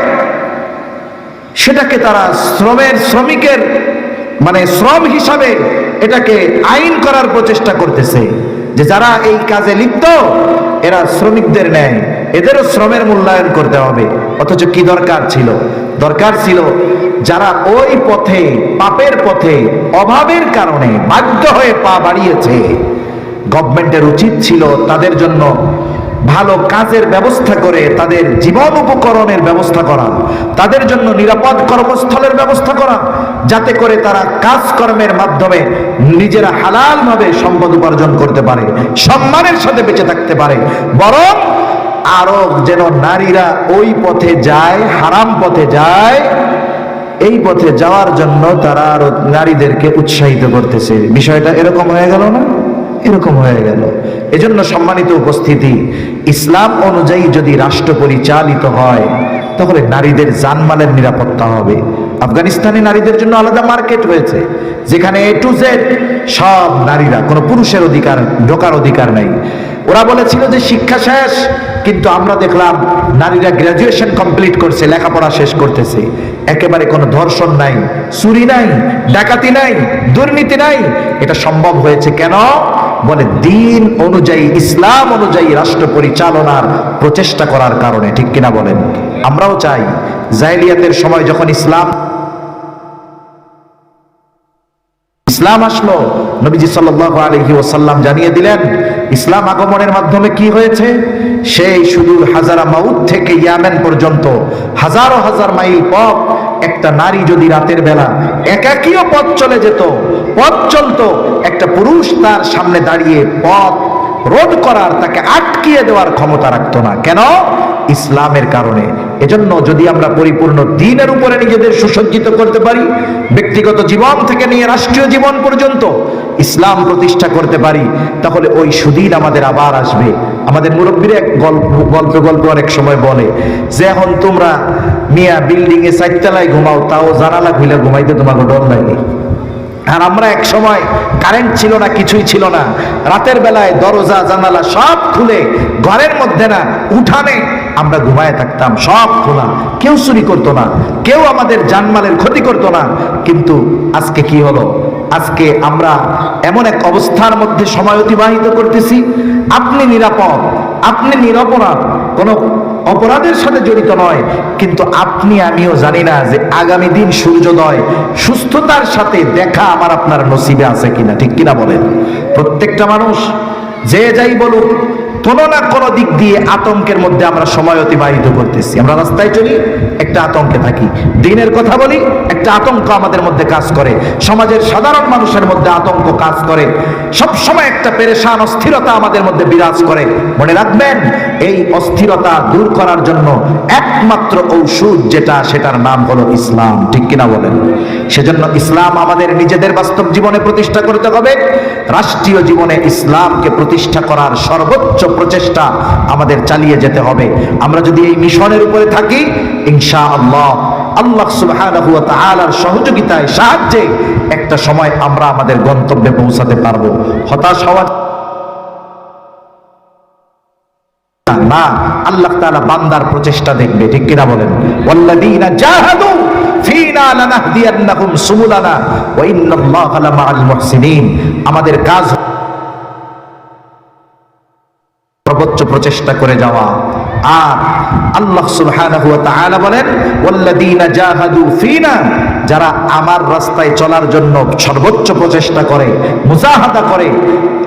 S1: সেটাকে তারা শ্রমিকের মানে শ্রম হিসাবে এটাকে আইন করার প্রচেষ্টা করতেছে, যে যারা এই কাজে লিপ্ত এরা শ্রমিকদের ন্যায়, এদেরও শ্রমের মূল্যায়ন করতে হবে। অথচ কি দরকার ছিল? দরকার ছিল যারা ওই পথে, পাপের পথে, অভাবের কারণে বাধ্য হয়ে পা বাড়িয়েছে, গভর্নমেন্টের উচিত ছিল তাদের জন্য ভালো কাজের ব্যবস্থা করে, তাদের জীবন উপকরণের ব্যবস্থা করা, তাদের জন্য নিরাপদ কর্মস্থলের ব্যবস্থা করা, যাতে করে তারা কাজকর্মের মাধ্যমে নিজেরা হালালভাবে সম্পদ উপার্জন করতে পারে, সম্মানের সাথে বেঁচে থাকতে পারে। বরং আরো যেন নারীরা ওই পথে যায়, হারাম পথে যায়, এই পথে যাওয়ার জন্য তারা আরো নারীদেরকে উৎসাহিত করতেছে। বিষয়টা এরকম হয়ে গেল না? এরকম হয়ে গেল। এজন্য সম্মানিত উপস্থিতি, ইসলাম অনুযায়ী যদি রাষ্ট্র পরিচালিত হয়, তাহলে নারীদের জানমালের নিরাপত্তা হবে। আফগানিস্তানে নারীদের জন্য আলাদা মার্কেট হয়েছে, যেখানে A to Z সব নারীরা, কোনো পুরুষের অধিকার, ঢোকার অধিকার নাই। ওরা বলেছিল যে শিক্ষা শেষ, কিন্তু আমরা দেখলাম নারীরা গ্রাজুয়েশন কমপ্লিট করছে, লেখাপড়া শেষ করতেছে। একেবারে কোনো ধর্ষণ নাই, চুরি নাই, ডাকাতি নাই, দুর্নীতি নাই। এটা সম্ভব হয়েছে কেন? বলে দিন অনুযায়ী, ইসলাম অনুযায়ী রাষ্ট্র পরিচালনার প্রচেষ্টা করার কারণে। ঠিক কিনা বলেন? আমরাও চাই জাহেলিয়াতের সময় যখন ইসলাম আসলো, নবীজি সাল্লাল্লাহু আলাইহি ওয়াসাল্লাম জানিয়ে দিলেন ইসলাম আগমনের মাধ্যমে কি হয়েছে। সেই সুদূর হাজারা মাউত থেকে ইয়ামেন পর্যন্ত হাজারো হাজার মাইল পথ একটা নারী যদি রাতের বেলা একাকীও পথ চলে যেত, পথ চলতো, একটা পুরুষ তার সামনে দাঁড়িয়ে পথ রোধ করার, তাকে আটকিয়ে দেওয়ার ক্ষমতা রাখতো না। কেন? ইসলামের কারণে। এজন্য যদি আমরা পরিপূর্ণ দ্বীনের উপরে নিজেদের সুসজ্জিত করতে পারি, ব্যক্তিগত জীবন থেকে নিয়ে রাষ্ট্রীয় জীবন পর্যন্ত ইসলাম প্রতিষ্ঠা করতে পারি, তাহলে ওই সুদিন আমাদের আবার আসবে। আমাদের মুরব্বীরা এক গল্প অনেক সময় বলে যে এখন তোমরা মিয়া বিল্ডিং এ 4 তলায় ঘুমাও, তাও জানালা খুলে ঘুমাইতে তোমাকে ডর লাগে। আর আমরা এক সময় কারেন্ট ছিল না, কিছুই ছিল না, রাতের বেলায় দরজা জানালা সব খুলে ঘরের মধ্যে না উঠানে আমরা ঘুমায় থাকতাম, সব খোলা, কেউ চুরি করতো না, কেউ আমাদের জানমালের ক্ষতি করতো না। কিন্তু আজকে কি হলো? আজকে আমরা এমন এক অবস্থার মধ্যে সময় অতিবাহিত করতেছি, আপনি নিরাপদ, আপনি নিরপরাধ, কোনো অপরাধের সাথে জড়িত নয়, কিন্তু আপনি আমিও জানি না যে আগামী দিন সূর্যোদয় সুস্থতার সাথে দেখা আমার আপনার নসিবে আছে কিনা, ঠিক কিনা বলেন? প্রত্যেকটা মানুষ যে যাই বলুক, কোনো না কোনো দিক দিয়ে আতঙ্কের মধ্যে আমরা সময় অতিবাহিত করতেছি। আমরা রাস্তায় চলি, একটা আতঙ্কে থাকি, দিনের কথা বলি, একটা আতঙ্ক আমাদের মধ্যে কাজ করে, সমাজের সাধারণ মানুষের মধ্যে আতঙ্ক কাজ করে, সব সময় একটা পেরেশান অস্থিরতা আমাদের মধ্যে বিরাজ করে। মনে রাখবেন, এই অস্থিরতা দূর করার জন্য একমাত্র ঔষধ যেটা, সেটার নাম হলো ইসলাম, ঠিক কিনা বলেন? সেজন্য ইসলাম আমাদের নিজেদের বাস্তব জীবনে প্রতিষ্ঠা করতে হবে, রাষ্ট্রীয় জীবনে ইসলামকে প্রতিষ্ঠা করার সর্বোচ্চ প্রচেষ্টা আমাদের চালিয়ে যেতে হবে। আমরা যদি এই মিশনের উপরে থাকি, ইনশাআল্লাহ আল্লাহ সুবহানাহু ওয়া তাআলার সহযোগিতায়, সাহায্যে একটা সময় আমরা আমাদের গন্তব্যে পৌঁছাতে পারবো। হতাশ হওয়া না, আল্লাহ তাআলা বান্দার প্রচেষ্টা দেখবে, ঠিক কিনা বলেন? ওয়াল্লাযীনা জাহাদু ফীনা লানাহদিয়ান্নাহুম সুবুলানা ওয়া ইন্নাল্লাহা লামাআল মুহসিনিন। আমাদের কাজ সর্বোচ্চ প্রচেষ্টা করে যাওয়া। আর আল্লাহ সুবহানাহু ওয়া তাআলা বলেন, ওয়াল্লাযীনা জাহাদু ফীনা, যারা আমার রাস্তায় চলার জন্য সর্বোচ্চ প্রচেষ্টা করে, মুজাহাদা করে,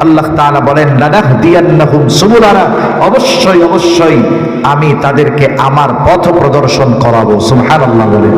S1: আল্লাহ তাআলা বলেন লানাহদিয়ান্নাহুম সুবুলানা, অবশ্যই অবশ্যই আমি তাদেরকে আমার পথ প্রদর্শন করাবো। সুবহানাল্লাহ বলেন।